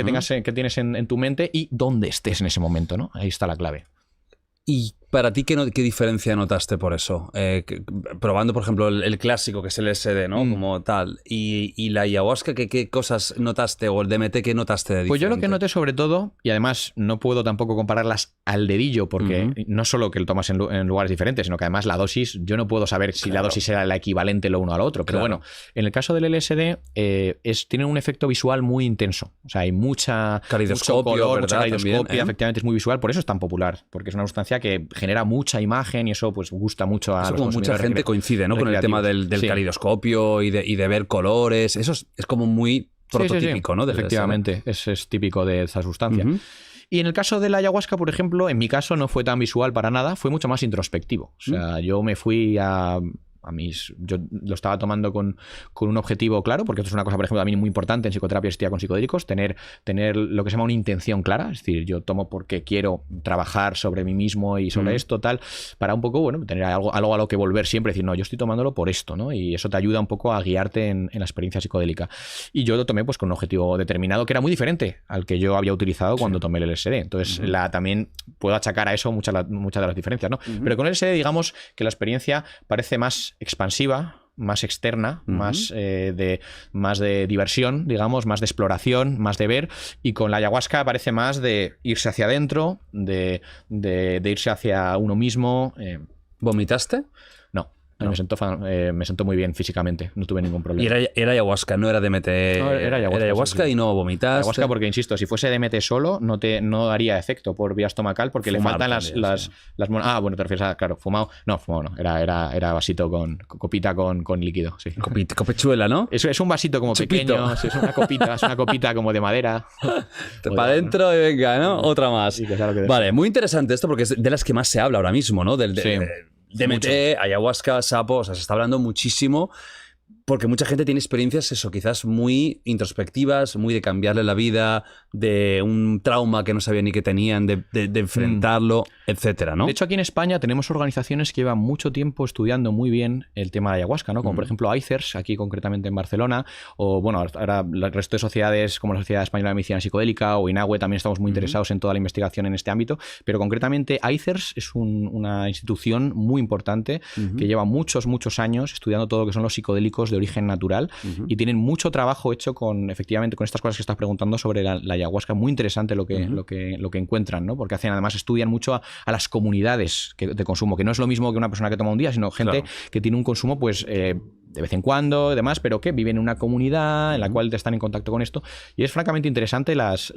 tienes en tu mente y dónde estés en ese momento, ¿no? Ahí está la clave. ¿Y para ti qué diferencia notaste por eso? Probando, por ejemplo, el clásico, que es el LSD, ¿no? Como tal. Y la ayahuasca, ¿qué cosas notaste? ¿O el DMT, qué notaste de diferente? Pues yo lo que noté sobre todo, y además no puedo tampoco compararlas al dedillo, porque no solo que lo tomas en lugares diferentes, sino que además la dosis, yo no puedo saber si la dosis era la equivalente lo uno al otro. Pero bueno, en el caso del LSD, tiene un efecto visual muy intenso. O sea, hay mucho color, mucha caridoscopia, efectivamente es muy visual, por eso es tan popular, porque es una sustancia que genera mucha imagen y eso pues gusta mucho a los consumidores. Mucha gente coincide, ¿no? Con el tema del caridoscopio y de ver colores. Eso es como muy prototípico, ¿no? Efectivamente, es típico de esa sustancia. Y en el caso de la ayahuasca, por ejemplo, en mi caso no fue tan visual para nada, fue mucho más introspectivo. O sea, yo me fui yo lo estaba tomando con un objetivo claro, porque esto es una cosa, por ejemplo, a mí muy importante en psicoterapia asistida con psicodélicos, tener lo que se llama una intención clara, es decir, yo tomo porque quiero trabajar sobre mí mismo y sobre esto, tal, para un poco, bueno, tener algo a lo que volver siempre, decir, no, yo estoy tomándolo por esto, ¿no? Y eso te ayuda un poco a guiarte en la experiencia psicodélica. Y yo lo tomé pues con un objetivo determinado que era muy diferente al que yo había utilizado cuando tomé el LSD. Entonces, también puedo achacar a eso muchas de las diferencias, ¿no? Pero con el LSD, digamos que la experiencia parece más expansiva, más externa, más de diversión, digamos, más de exploración, más de ver, y con la ayahuasca parece más de irse hacia adentro, de irse hacia uno mismo. ¿Vomitaste? No. Me sentó muy bien físicamente, no tuve ningún problema. Y era ayahuasca, no era DMT. No, era ayahuasca, sí. Y no vomitaste. Ayahuasca porque, insisto, si fuese DMT solo no daría efecto por vía estomacal porque Fumar le faltan las bueno, te refieres a, claro, fumado no. Era vasito copita con líquido, sí. Copechuela, ¿no? Es un vasito como Chupito. pequeño, es una copita como de madera. Para adentro y venga, ¿no? Otra más. Sí, claro que vale, muy interesante esto porque es de las que más se habla ahora mismo, ¿no? DMT, ayahuasca, sapo, o sea, se está hablando muchísimo porque mucha gente tiene experiencias, eso, quizás muy introspectivas, muy de cambiarle la vida, de un trauma que no sabían ni que tenían, de enfrentarlo, etcétera, ¿no? De hecho, aquí en España tenemos organizaciones que llevan mucho tiempo estudiando muy bien el tema de ayahuasca, ¿no? Como por ejemplo ICERS, aquí concretamente en Barcelona, o bueno, ahora el resto de sociedades como la Sociedad Española de Medicina Psicodélica o INAHUE también estamos muy interesados en toda la investigación en este ámbito, pero concretamente ICERS es una institución muy importante que lleva muchos años estudiando todo lo que son los psicodélicos de origen natural y tienen mucho trabajo hecho efectivamente con estas cosas que estás preguntando sobre la ayahuasca. Muy interesante lo que encuentran, ¿no? Porque además estudian mucho a las comunidades de consumo, que no es lo mismo que una persona que toma un día, sino gente que tiene un consumo pues de vez en cuando y demás, pero que viven en una comunidad en la cual están en contacto con esto. Y es francamente interesante las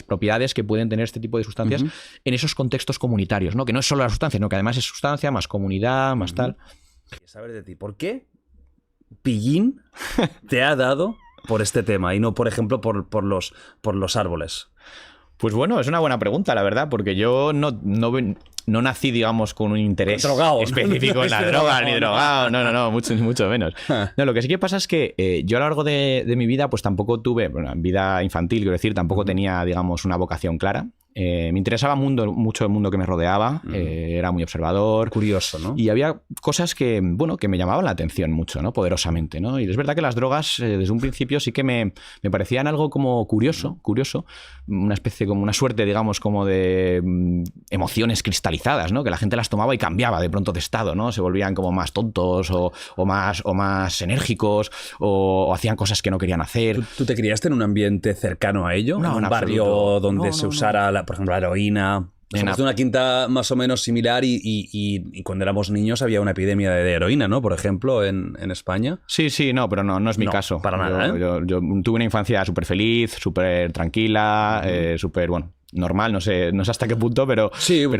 propiedades que pueden tener este tipo de sustancias en esos contextos comunitarios, ¿no? Que no es solo la sustancia, sino que además es sustancia, más comunidad, más tal. Quería saber de ti, ¿por qué Pillín te ha dado por este tema y no, por ejemplo, por los árboles? Pues bueno, es una buena pregunta, la verdad, porque yo no nací, digamos, con un interés específico en la droga, ni drogado, no, mucho menos. No, lo que sí que pasa es que yo a lo largo de mi vida, pues tampoco tuve, bueno, en vida infantil, quiero decir, tampoco tenía, digamos, una vocación clara. Me interesaba mucho el mundo que me rodeaba, era muy observador. Curioso, ¿no? Y había cosas que me llamaban la atención mucho, ¿no? Poderosamente, ¿no? Y es verdad que las drogas, desde un principio, sí que me parecían algo como curioso, una especie, como una suerte, digamos, como de emociones cristalizadas, ¿no? Que la gente las tomaba y cambiaba de pronto de estado, ¿no? Se volvían como más tontos o más enérgicos o hacían cosas que no querían hacer. ¿Tú te criaste en un ambiente cercano a ello? No, ¿En un barrio donde se usara, por ejemplo, la heroína? Somos de una quinta más o menos similar y cuando éramos niños había una epidemia de heroína, ¿no? Por ejemplo, en España. Sí, no, pero no es mi caso. Para nada, ¿eh? Yo tuve una infancia súper feliz, súper tranquila, súper, bueno, normal, no sé hasta qué punto, pero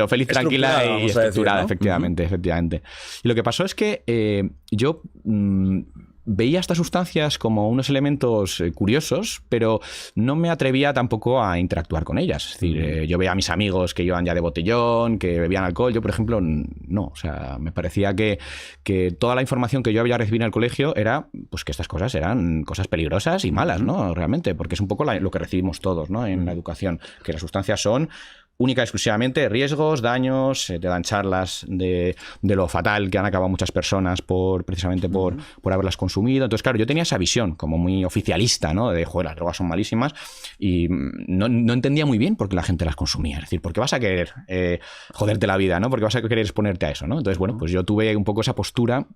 feliz, tranquila y estructurada, ¿no? efectivamente. Y lo que pasó es que yo veía estas sustancias como unos elementos curiosos, pero no me atrevía tampoco a interactuar con ellas. Es decir, yo veía a mis amigos que iban ya de botellón, que bebían alcohol. Yo, por ejemplo, no. O sea, me parecía que toda la información que yo había recibido en el colegio era pues que estas cosas eran cosas peligrosas y malas, ¿no? Realmente, porque es un poco lo que recibimos todos, ¿no? En la educación, que las sustancias son única y exclusivamente riesgos, daños, te dan charlas de lo fatal que han acabado muchas personas precisamente por haberlas consumido. Entonces, claro, yo tenía esa visión como muy oficialista, ¿no? De, joder, las drogas son malísimas, y no entendía muy bien por qué la gente las consumía. Es decir, ¿por qué vas a querer joderte la vida, ¿no? ¿Por qué vas a querer exponerte a eso, ¿no? Entonces, bueno, pues yo tuve un poco esa postura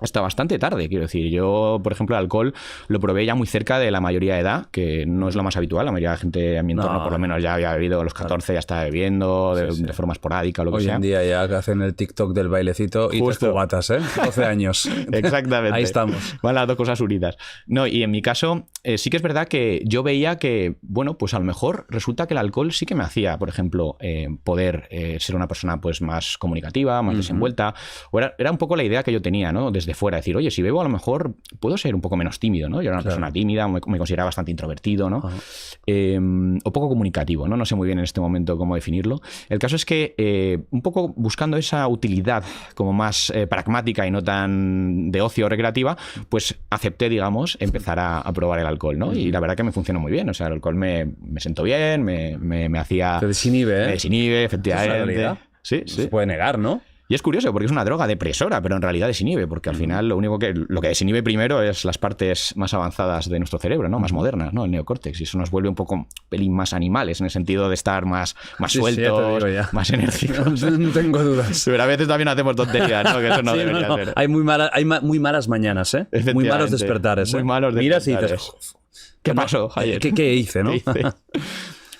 hasta bastante tarde, quiero decir. Yo, por ejemplo, el alcohol lo probé ya muy cerca de la mayoría de edad, que no es lo más habitual. La mayoría de la gente en mi entorno, por lo menos, ya había bebido a los 14, ya estaba bebiendo de forma esporádica o lo que sea. Hoy en día ya hacen el TikTok del bailecito y 3 cubatas, 12 años. Exactamente. Ahí estamos. Van las dos cosas unidas. No, y en mi caso, sí que es verdad que yo veía que, bueno, pues a lo mejor resulta que el alcohol sí que me hacía, por ejemplo, poder ser una persona pues más comunicativa, más desenvuelta. O era un poco la idea que yo tenía, ¿no? Desde fuera, decir, oye, si bebo a lo mejor puedo ser un poco menos tímido, ¿no? Yo era una persona tímida, me consideraba bastante introvertido, ¿no? O poco comunicativo, ¿no? No sé muy bien en este momento cómo definirlo. El caso es que un poco buscando esa utilidad como más pragmática y no tan de ocio recreativa, pues acepté, digamos, empezar a probar el alcohol, ¿no? Y la verdad que me funcionó muy bien. O sea, el alcohol me sentó bien, me hacía... Te desinhibe, ¿eh? Me desinhibe, efectivamente. Sí. Se puede negar, ¿no? Y es curioso porque es una droga depresora, pero en realidad desinhibe, porque al final lo que desinhibe primero es las partes más avanzadas de nuestro cerebro, ¿no? Más modernas, ¿no? El neocórtex. Y eso nos vuelve un poco pelín más animales, en el sentido de estar más sueltos, más enérgicos. No tengo dudas. Pero a veces también hacemos tonterías, ¿no? Que eso no debería ser. Hay muy malas mañanas, ¿eh? Muy malos despertares, ¿eh? Muy malos despertares. Miras y dices, ¿qué pasó ayer? ¿Qué hice, no? ¿Qué hice?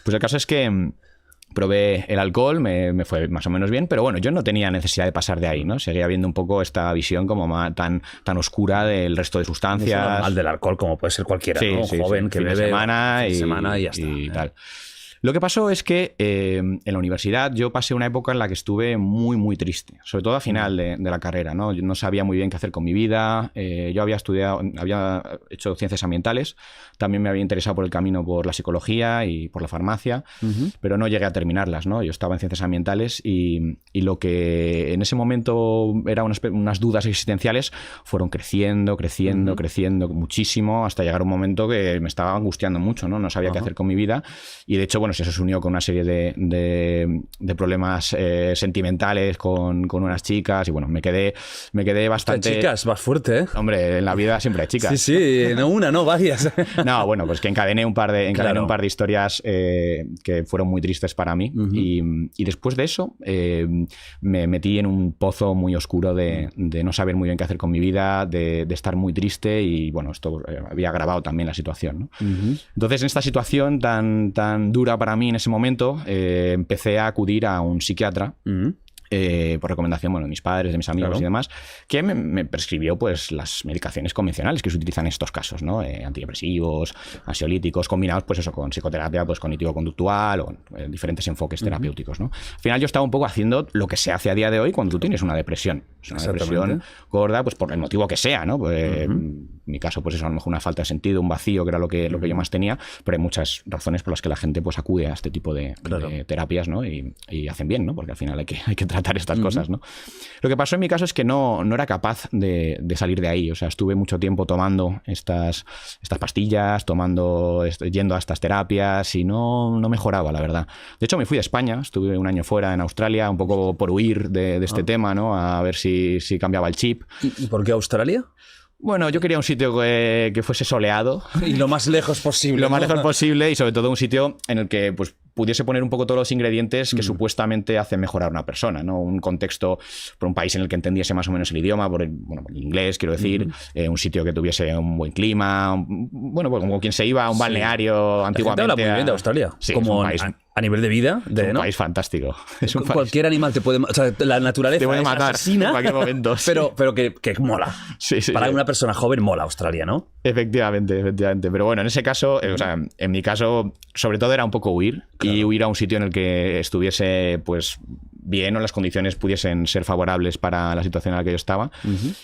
Pues el caso es que probé el alcohol, me fue más o menos bien, pero bueno, yo no tenía necesidad de pasar de ahí, ¿no? Seguía viendo un poco esta visión como tan oscura del resto de sustancias. Es normal del alcohol, como puede ser cualquiera, ¿no? Un joven que fin bebe de semana y ya está. Y tal. Lo que pasó es que en la universidad yo pasé una época en la que estuve muy, muy triste, sobre todo a final de la carrera, ¿no? Yo no sabía muy bien qué hacer con mi vida. Yo había hecho ciencias ambientales, también me había interesado por el camino por la psicología y por la farmacia, pero no llegué a terminarlas, ¿no? Yo estaba en ciencias ambientales y lo que en ese momento eran unas dudas existenciales fueron creciendo muchísimo, hasta llegar a un momento que me estaba angustiando mucho, ¿no? No sabía qué hacer con mi vida, y de hecho, bueno, eso se unió con una serie de problemas sentimentales con unas chicas, y bueno, me quedé bastante... Chicas, vas fuerte, ¿eh? Hombre, en la vida siempre hay chicas. Sí, no una, no varias. No, bueno, pues que encadené un par de historias que fueron muy tristes para mí, y después de eso me metí en un pozo muy oscuro de no saber muy bien qué hacer con mi vida, de estar muy triste, y bueno, esto había agravado también la situación, ¿no? Entonces, en esta situación tan dura para mí en ese momento, empecé a acudir a un psiquiatra por recomendación, bueno, de mis padres, de mis amigos y demás, que me prescribió pues las medicaciones convencionales que se utilizan en estos casos, ¿no? Antidepresivos, ansiolíticos, combinados pues eso con psicoterapia pues cognitivo-conductual o diferentes enfoques terapéuticos, ¿no? Al final yo estaba un poco haciendo lo que se hace a día de hoy cuando tú tienes una depresión. Es una depresión gorda, pues por el motivo que sea, ¿no? Pues, en mi caso, pues eso, a lo mejor una falta de sentido, un vacío, que era lo que yo más tenía, pero hay muchas razones por las que la gente pues acude a este tipo de terapias, ¿no? Y hacen bien, ¿no? Porque al final hay que tratar estas cosas, ¿no? Lo que pasó en mi caso es que no era capaz de salir de ahí. O sea, estuve mucho tiempo tomando estas pastillas, yendo a estas terapias, y no mejoraba, la verdad. De hecho, me fui a España, estuve un año fuera en Australia, un poco por huir de este tema, ¿no? A ver si cambiaba el chip. ¿Y por qué Australia? Bueno, yo quería un sitio que fuese soleado. Y lo más lejos posible. Lo más lejos posible, y sobre todo un sitio en el que pues pudiese poner un poco todos los ingredientes que supuestamente hacen mejorar a una persona, ¿no? Un contexto, por un país en el que entendiese más o menos el idioma, por el inglés, quiero decir, un sitio que tuviese un buen clima, bueno, pues como quien se iba a un balneario antiguamente. La gente habla muy bien de Australia. Sí, como es un país, a nivel de vida. Es un país fantástico. Es un cualquier animal te puede... O sea, la naturaleza te puede matar asesina, en cualquier momento. Pero que mola. Sí, para una persona joven mola Australia, ¿no? Efectivamente. Pero bueno, en ese caso, o sea, en mi caso, sobre todo era un poco huir, y huir a un sitio en el que estuviese, pues, bien o las condiciones pudiesen ser favorables para la situación en la que yo estaba.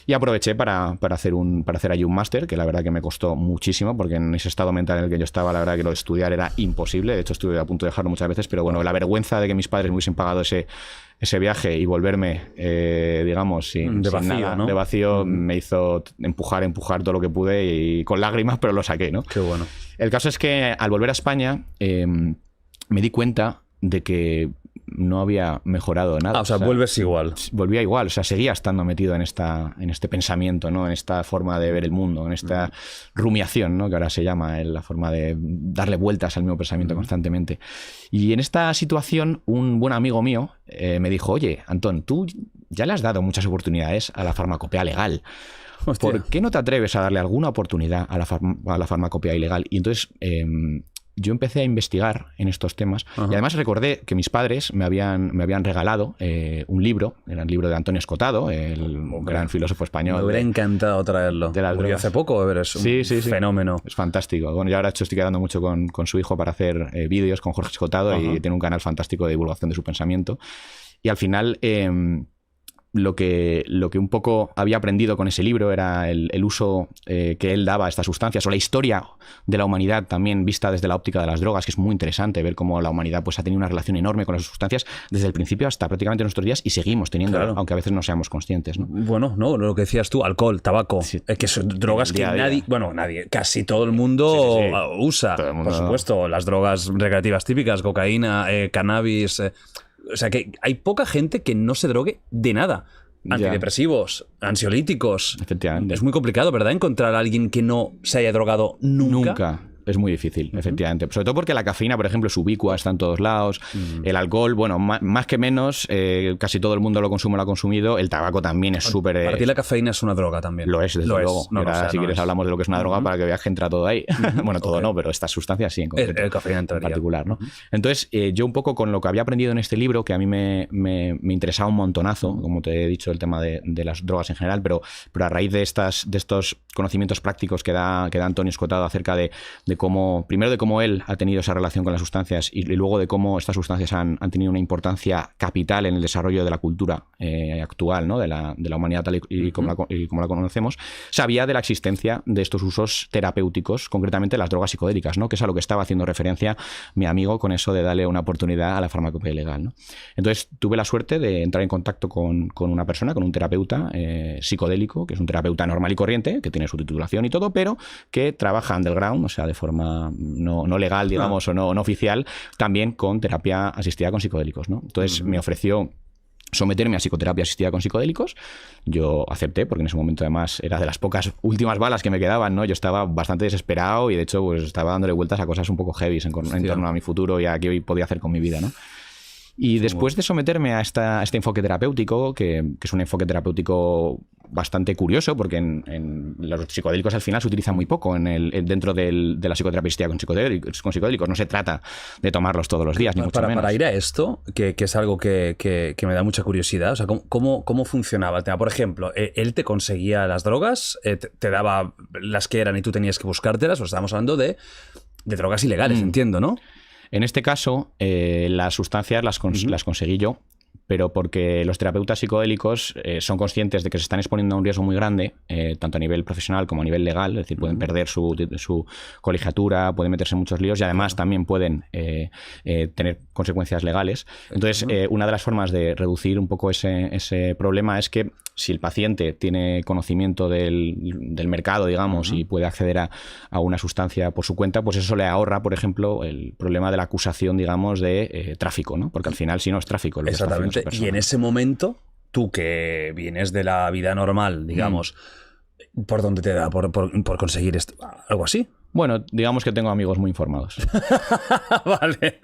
Y aproveché para hacer allí un máster, que la verdad que me costó muchísimo, porque en ese estado mental en el que yo estaba, la verdad que lo de estudiar era imposible. De hecho, estuve a punto de dejarlo muchas veces, pero bueno, la vergüenza de que mis padres me hubiesen pagado ese viaje y volverme, digamos, sin nada, ¿no? De vacío, me hizo empujar todo lo que pude y con lágrimas, pero lo saqué, ¿no? Qué bueno. El caso es que al volver a España me di cuenta de que no había mejorado nada. O sea, vuelves igual. Volvía igual, o sea, seguía estando metido en este pensamiento, ¿no? En esta forma de ver el mundo, en esta rumiación, ¿no? Que ahora se llama, en la forma de darle vueltas al mismo pensamiento constantemente. Y en esta situación, un buen amigo mío me dijo, oye, Antón, tú ya le has dado muchas oportunidades a la farmacopea legal. Hostia. ¿Por qué no te atreves a darle alguna oportunidad a la farmacopea ilegal? Y entonces yo empecé a investigar en estos temas. Y además recordé que mis padres me habían regalado un libro, era el libro de Antonio Escotado, el gran filósofo español. Me hubiera encantado traerlo. Murió hace poco, pero es un fenómeno. Es fantástico. Bueno, yo ahora estoy quedando mucho con su hijo para hacer vídeos con Jorge Escotado y tiene un canal fantástico de divulgación de su pensamiento. Y al final lo que un poco había aprendido con ese libro era el uso que él daba a estas sustancias, o la historia de la humanidad también vista desde la óptica de las drogas, que es muy interesante ver cómo la humanidad pues, ha tenido una relación enorme con las sustancias desde el principio hasta prácticamente nuestros días, y seguimos teniendo, aunque a veces no seamos conscientes, ¿no? Bueno, no, lo que decías tú, alcohol, tabaco, que son drogas que nadie, casi todo el mundo usa. Todo el mundo, por supuesto, las drogas recreativas típicas, cocaína, cannabis... O sea, que hay poca gente que no se drogue de nada. Antidepresivos, ansiolíticos. Efectivamente. Es muy complicado, ¿verdad? Encontrar a alguien que no se haya drogado nunca. Nunca. Es muy difícil, efectivamente. Sobre todo porque la cafeína, por ejemplo, es ubicua, está en todos lados. El alcohol, bueno, más que menos, casi todo el mundo lo consume, lo ha consumido. El tabaco también es súper... Para ti la cafeína es una droga también. Lo es, desde luego. Ahora, si quieres, hablamos de lo que es una droga para que veas que entra todo ahí. Bueno, todo no, pero estas sustancias sí, en concreto. El cafeína en particular, ¿no? Entonces, yo un poco con lo que había aprendido en este libro, que a mí me interesaba un montonazo, como te he dicho, el tema de las drogas en general, pero a raíz de estos conocimientos prácticos que da Antonio Escotado acerca de cómo, primero de cómo él ha tenido esa relación con las sustancias y luego de cómo estas sustancias han tenido una importancia capital en el desarrollo de la cultura actual, ¿no? de la humanidad tal y como la conocemos, sabía de la existencia de estos usos terapéuticos, concretamente las drogas psicodélicas, ¿no? Que es a lo que estaba haciendo referencia mi amigo con eso de darle una oportunidad a la farmacopea ilegal, ¿no? Entonces tuve la suerte de entrar en contacto con una persona, con un terapeuta psicodélico, que es un terapeuta normal y corriente, que tiene su titulación y todo, pero que trabaja underground, o sea, de forma no legal, digamos, o no oficial, también con terapia asistida con psicodélicos, ¿no? Entonces me ofreció someterme a psicoterapia asistida con psicodélicos. Yo acepté, porque en ese momento además era de las pocas últimas balas que me quedaban, ¿no? Yo estaba bastante desesperado y de hecho pues estaba dándole vueltas a cosas un poco heavy en torno a mi futuro y a qué hoy podía hacer con mi vida, ¿no? Y después de someterme a este enfoque terapéutico, que es un enfoque terapéutico bastante curioso, porque en los psicodélicos al final se utiliza muy poco dentro de la psicoterapia asistida con psicodélicos. No se trata de tomarlos todos los días, ni mucho menos. Para ir a esto, que es algo que me da mucha curiosidad, o sea, ¿cómo funcionaba el tema? Por ejemplo, él te conseguía las drogas, te daba las que eran y tú tenías que buscártelas, o estábamos hablando de drogas ilegales, entiendo, ¿no? En este caso, las sustancias las conseguí yo, pero porque los terapeutas psicodélicos son conscientes de que se están exponiendo a un riesgo muy grande, tanto a nivel profesional como a nivel legal, es decir, pueden perder su colegiatura, pueden meterse en muchos líos y además también pueden tener consecuencias legales. Entonces, una de las formas de reducir un poco ese problema es que si el paciente tiene conocimiento del mercado, digamos, y puede acceder a una sustancia por su cuenta, pues eso le ahorra, por ejemplo, el problema de la acusación, digamos, de tráfico, ¿no? Porque al final, si no, es tráfico. Exactamente. Y en ese momento, tú que vienes de la vida normal, digamos, ¿por dónde te da? ¿Por conseguir esto? ¿Algo así? Bueno, digamos que tengo amigos muy informados. Vale.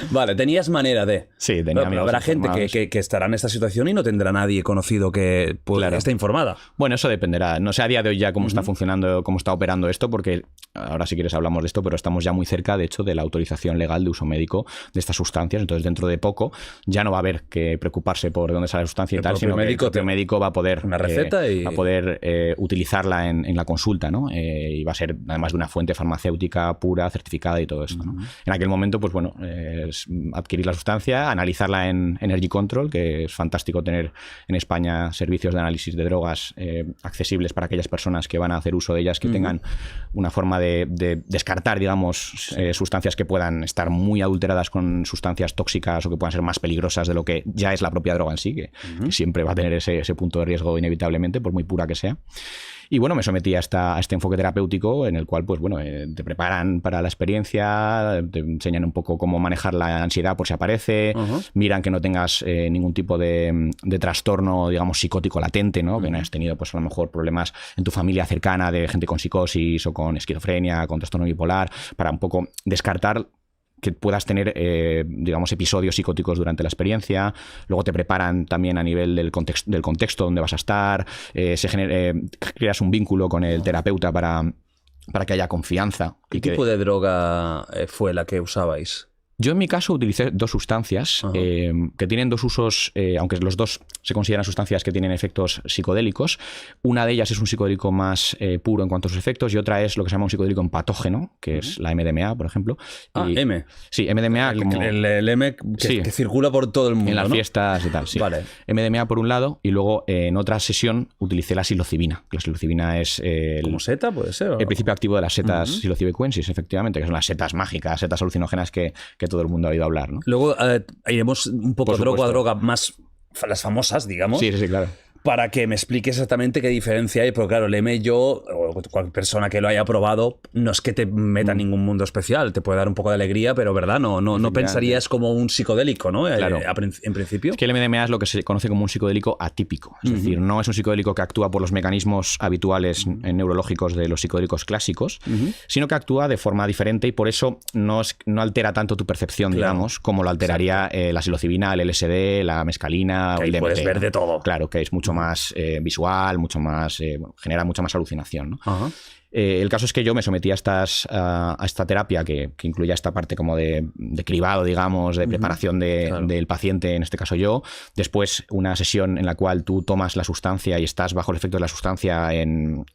Vale, tenías manera de... Sí, tenía amigos habrá gente que estará en esta situación y no tendrá nadie conocido que esté informada. Bueno, eso dependerá. No sé a día de hoy ya cómo está funcionando, cómo está operando esto, porque ahora si quieres hablamos de esto, pero estamos ya muy cerca, de hecho, de la autorización legal de uso médico de estas sustancias. Entonces, dentro de poco ya no va a haber que preocuparse por dónde sale la sustancia y tal, sino que el propio médico va a poder... Una receta va a poder utilizarla en la consulta, ¿no? Y va a ser además de una fuente farmacéutica pura, certificada y todo esto, ¿no? En aquel momento, pues bueno, es adquirir la sustancia, analizarla en Energy Control, que es fantástico tener en España servicios de análisis de drogas accesibles para aquellas personas que van a hacer uso de ellas, que tengan una forma de descartar, digamos, sustancias que puedan estar muy adulteradas con sustancias tóxicas o que puedan ser más peligrosas de lo que ya es la propia droga en sí, que siempre va a tener ese punto de riesgo inevitablemente, por muy pura que sea. Y bueno, me sometí a este enfoque terapéutico en el cual, pues bueno, te preparan para la experiencia, te enseñan un poco cómo manejar la ansiedad por si aparece, miran que no tengas ningún tipo de trastorno, digamos, psicótico latente, ¿no? Que no hayas tenido, pues a lo mejor problemas en tu familia cercana de gente con psicosis o con esquizofrenia, con trastorno bipolar, para un poco descartar que puedas tener, digamos, episodios psicóticos durante la experiencia. Luego te preparan también a nivel del contexto donde vas a estar. Creas un vínculo con el terapeuta para que haya confianza. ¿Qué tipo de droga fue la que usabais? Yo en mi caso utilicé 2 sustancias que tienen 2 usos, aunque los 2 se consideran sustancias que tienen efectos psicodélicos. Una de ellas es un psicodélico más puro en cuanto a sus efectos y otra es lo que se llama un psicodélico empatógeno, que es la MDMA, por ejemplo. M. Sí, MDMA. El M que circula por todo el mundo, en las ¿no? fiestas y tal, sí. Vale. MDMA por un lado y luego en otra sesión utilicé la psilocibina. La psilocibina es ¿Como seta puede ser? el principio activo de las setas psilocibecuensis, efectivamente, que son las setas mágicas, setas alucinógenas que todo el mundo ha oído hablar, ¿no? Luego iremos un poco Por droga a supuesto. droga más, las famosas, digamos. Sí, claro. Para que me explique exactamente qué diferencia hay, porque claro, el M yo, o cualquier persona que lo haya probado, no es que te meta en ningún mundo especial, te puede dar un poco de alegría, pero verdad, no pensarías como un psicodélico, ¿no? Claro. En principio. Es que el MDMA es lo que se conoce como un psicodélico atípico, es decir, no es un psicodélico que actúa por los mecanismos habituales neurológicos de los psicodélicos clásicos, sino que actúa de forma diferente y por eso no altera tanto tu percepción, digamos, como lo alteraría la psilocibina, el LSD, la mescalina o el DMT. Puedes ver de todo. Claro, que es mucho más visual, mucho más genera mucha más alucinación, ¿no? El caso es que yo me sometí a esta terapia que incluía esta parte como de cribado, digamos, de preparación del paciente, en este caso yo. Después una sesión en la cual tú tomas la sustancia y estás bajo el efecto de la sustancia en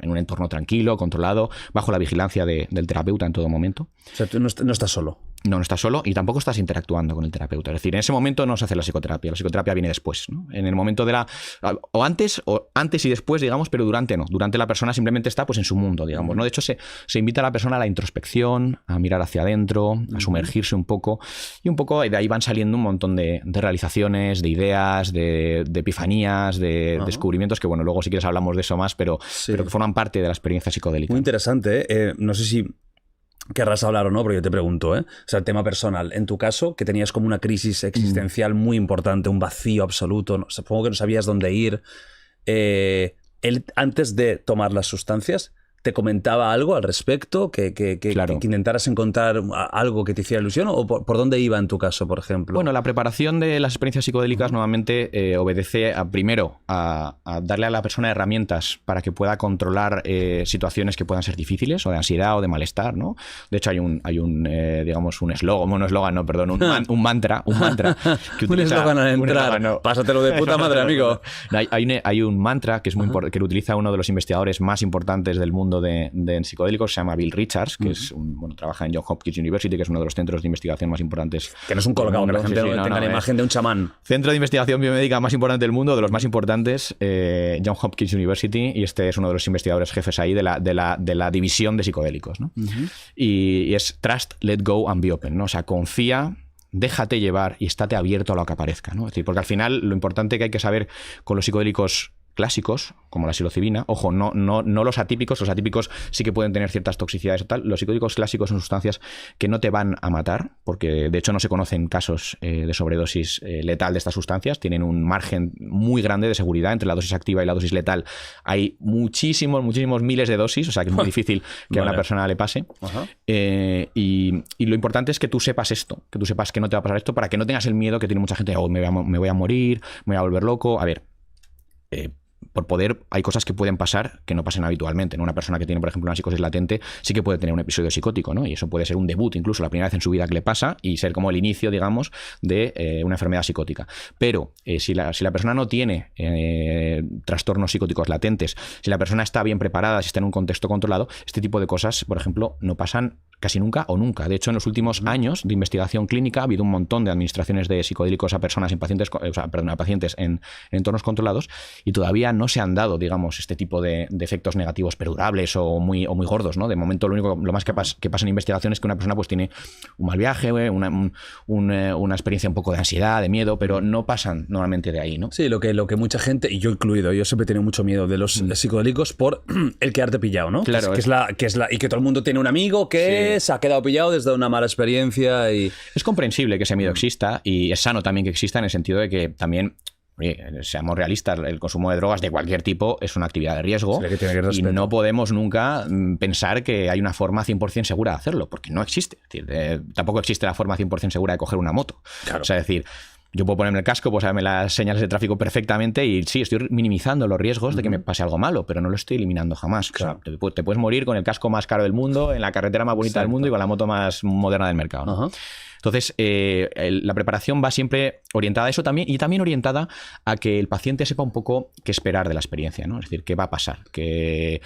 un entorno tranquilo, controlado, bajo la vigilancia del terapeuta en todo momento. O sea, tú no estás solo. No estás solo y tampoco estás interactuando con el terapeuta. Es decir, en ese momento no se hace la psicoterapia viene después, ¿no? En el momento de o antes y después, digamos, pero durante no. Durante la persona simplemente está pues en su mundo, digamos, ¿no? De hecho, se invita a la persona a la introspección, a mirar hacia adentro, a sumergirse un poco, y un poco de ahí van saliendo un montón de realizaciones, de ideas, de epifanías, de descubrimientos, que bueno, luego si quieres hablamos de eso más, pero que forman parte de la experiencia psicodélica. Muy interesante, ¿eh? No sé si querrás hablar o no, pero yo te pregunto, ¿eh? O sea, el tema personal. En tu caso, que tenías como una crisis existencial muy importante, un vacío absoluto, ¿no? Supongo que no sabías dónde ir. Él, antes de tomar las sustancias, ¿te comentaba algo al respecto? Que intentaras encontrar algo que te hiciera ilusión? ¿O por dónde iba en tu caso, por ejemplo? Bueno, la preparación de las experiencias psicodélicas normalmente obedece primero a darle a la persona herramientas para que pueda controlar situaciones que puedan ser difíciles, o de ansiedad o de malestar, ¿no? De hecho, hay un digamos, un eslogan, bueno, eslogan, no, perdón, un mantra que utiliza... Un eslogan al entrar. No. Pásatelo de puta madre, amigo. Hay un mantra que es muy que lo utiliza uno de los investigadores más importantes del mundo de psicodélicos, se llama Bill Richards, que es trabaja en Johns Hopkins University, que es uno de los centros de investigación más importantes. Que no es un colgado, que la gente tenga la imagen de un chamán. Centro de investigación biomédica más importante del mundo, de los más importantes, Johns Hopkins University, y este es uno de los investigadores jefes ahí de la división de psicodélicos, ¿no? Y es Trust, Let Go and Be Open, ¿no? O sea, confía, déjate llevar y estate abierto a lo que aparezca, ¿no? Es decir, porque al final lo importante que hay que saber con los psicodélicos clásicos, como la psilocibina, ojo, no los atípicos sí que pueden tener ciertas toxicidades o tal. Los psicodélicos clásicos son sustancias que no te van a matar, porque de hecho no se conocen casos de sobredosis letal de estas sustancias, tienen un margen muy grande de seguridad entre la dosis activa y la dosis letal. Hay muchísimos miles de dosis, o sea que es muy difícil que a una persona le pase. Y lo importante es que tú sepas esto, que tú sepas que no te va a pasar esto, para que no tengas el miedo que tiene mucha gente, me voy a morir, me voy a volver loco. A ver, por poder, hay cosas que pueden pasar que no pasen habitualmente, ¿no? Una persona que tiene, por ejemplo, una psicosis latente sí que puede tener un episodio psicótico, ¿no? Y eso puede ser un debut, incluso la primera vez en su vida que le pasa, y ser como el inicio, digamos, de una enfermedad psicótica. Pero si la persona no tiene trastornos psicóticos latentes, si la persona está bien preparada, si está en un contexto controlado, este tipo de cosas, por ejemplo, no pasan casi nunca o nunca. De hecho, en los últimos años de investigación clínica ha habido un montón de administraciones de psicodélicos a personas en pacientes, a pacientes en entornos controlados, y todavía no se han dado, digamos, este tipo de efectos negativos perdurables o muy gordos, ¿no? De momento, lo más que pasa en investigación es que una persona pues tiene un mal viaje, una experiencia un poco de ansiedad, de miedo, pero no pasan normalmente de ahí, ¿no? Sí, lo que mucha gente, y yo incluido, yo siempre he tenido mucho miedo de los psicodélicos por el quedarte pillado, ¿no? Claro, y que todo el mundo tiene un amigo que se ha quedado pillado desde una mala experiencia y... Es comprensible que ese miedo exista, y es sano también que exista, en el sentido de que también, seamos realistas, el consumo de drogas de cualquier tipo es una actividad de riesgo, y no podemos nunca pensar que hay una forma 100% segura de hacerlo, porque no existe. Es decir, tampoco existe la forma 100% segura de coger una moto. Claro. O sea, es decir, yo puedo ponerme el casco, pues saberme las señales de tráfico perfectamente, y sí, estoy minimizando los riesgos de que me pase algo malo, pero no lo estoy eliminando jamás. Claro. O sea, te puedes morir con el casco más caro del mundo, en la carretera más bonita del mundo y con la moto más moderna del mercado, ¿no? Entonces, la preparación va siempre orientada a eso también, y también orientada a que el paciente sepa un poco qué esperar de la experiencia, ¿no? Es decir, qué va a pasar, que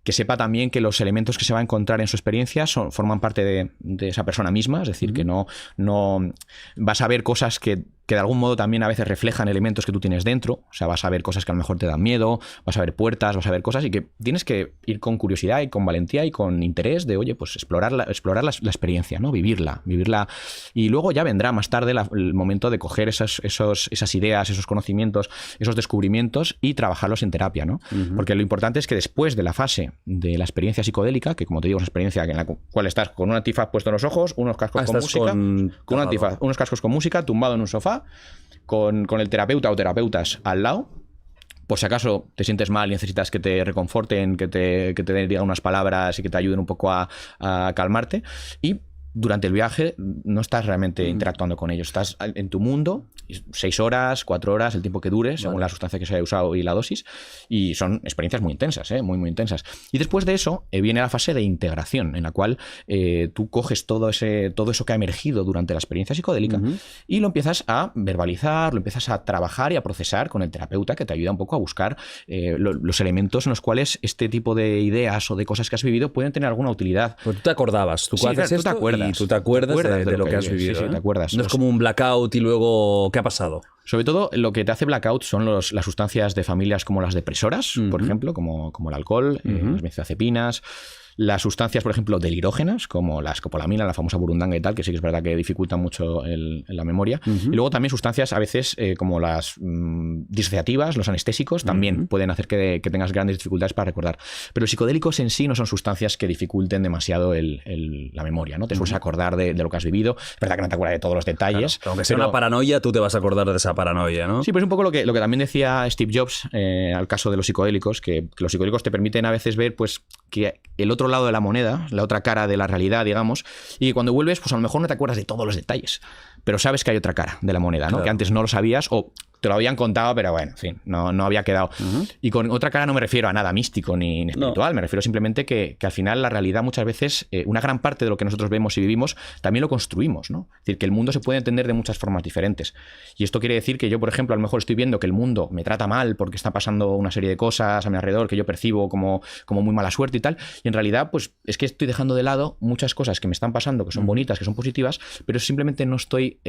sepa también que los elementos que se va a encontrar en su experiencia forman parte de esa persona misma, es decir, que no vas a ver cosas que de algún modo también a veces reflejan elementos que tú tienes dentro. O sea, vas a ver cosas que a lo mejor te dan miedo, vas a ver puertas, vas a ver cosas, y que tienes que ir con curiosidad y con valentía y con interés de, oye, pues explorar la experiencia, ¿no? Vivirla. Y luego ya vendrá más tarde el momento de coger esas ideas, esos conocimientos, esos descubrimientos, y trabajarlos en terapia, ¿no? Porque lo importante es que después de la fase de la experiencia psicodélica, que como te digo es una experiencia en la cual estás con un antifaz puesto en los ojos, unos cascos con música, con un antifaz, unos cascos con música, tumbado en un sofá, con el terapeuta o terapeutas al lado, por si acaso te sientes mal y necesitas que te reconforten, que te digan unas palabras y que te ayuden un poco a calmarte. Y durante el viaje no estás realmente interactuando con ellos, estás en tu mundo, 6 horas, 4 horas, el tiempo que dure, según la sustancia que se haya usado y la dosis, y son experiencias muy intensas, muy, muy intensas. Y después de eso viene la fase de integración, en la cual tú coges todo eso que ha emergido durante la experiencia psicodélica y lo empiezas a verbalizar, lo empiezas a trabajar y a procesar con el terapeuta, que te ayuda un poco a buscar los elementos en los cuales este tipo de ideas o de cosas que has vivido pueden tener alguna utilidad. Pues tú te acordabas, tú haces esto, te acuerdas. Y tú te acuerdas de lo que has vivido. Sí, te acuerdas. No es como un blackout y luego, ¿qué ha pasado? Sobre todo, lo que te hace blackout son las sustancias de familias como las depresoras, por ejemplo, como el alcohol, las benzodiazepinas. Las sustancias, por ejemplo, delirógenas, como la escopolamina, la famosa burundanga y tal, que sí que es verdad que dificultan mucho la memoria. Y luego también sustancias, a veces, como las disociativas, los anestésicos, también pueden hacer que tengas grandes dificultades para recordar. Pero los psicodélicos en sí no son sustancias que dificulten demasiado la memoria, ¿no? Te sueles acordar de lo que has vivido. Es verdad que no te acuerdas de todos los detalles. Claro, aunque sea una paranoia, tú te vas a acordar de esa paranoia, ¿no? Sí, pues un poco lo que también decía Steve Jobs al caso de los psicodélicos, que los psicodélicos te permiten a veces ver, pues, que el otro lado de la moneda, la otra cara de la realidad, digamos, y cuando vuelves, pues a lo mejor no te acuerdas de todos los detalles, pero sabes que hay otra cara de la moneda, ¿no? Claro. Que antes no lo sabías o te lo habían contado, pero bueno, en fin, no había quedado. Y con otra cara no me refiero a nada místico ni espiritual, me refiero simplemente que al final la realidad muchas veces, una gran parte de lo que nosotros vemos y vivimos, también lo construimos, ¿no? Es decir, que el mundo se puede entender de muchas formas diferentes. Y esto quiere decir que yo, por ejemplo, a lo mejor estoy viendo que el mundo me trata mal porque está pasando una serie de cosas a mi alrededor que yo percibo como muy mala suerte y tal, y en realidad, pues es que estoy dejando de lado muchas cosas que me están pasando, que son bonitas, que son positivas, pero simplemente no estoy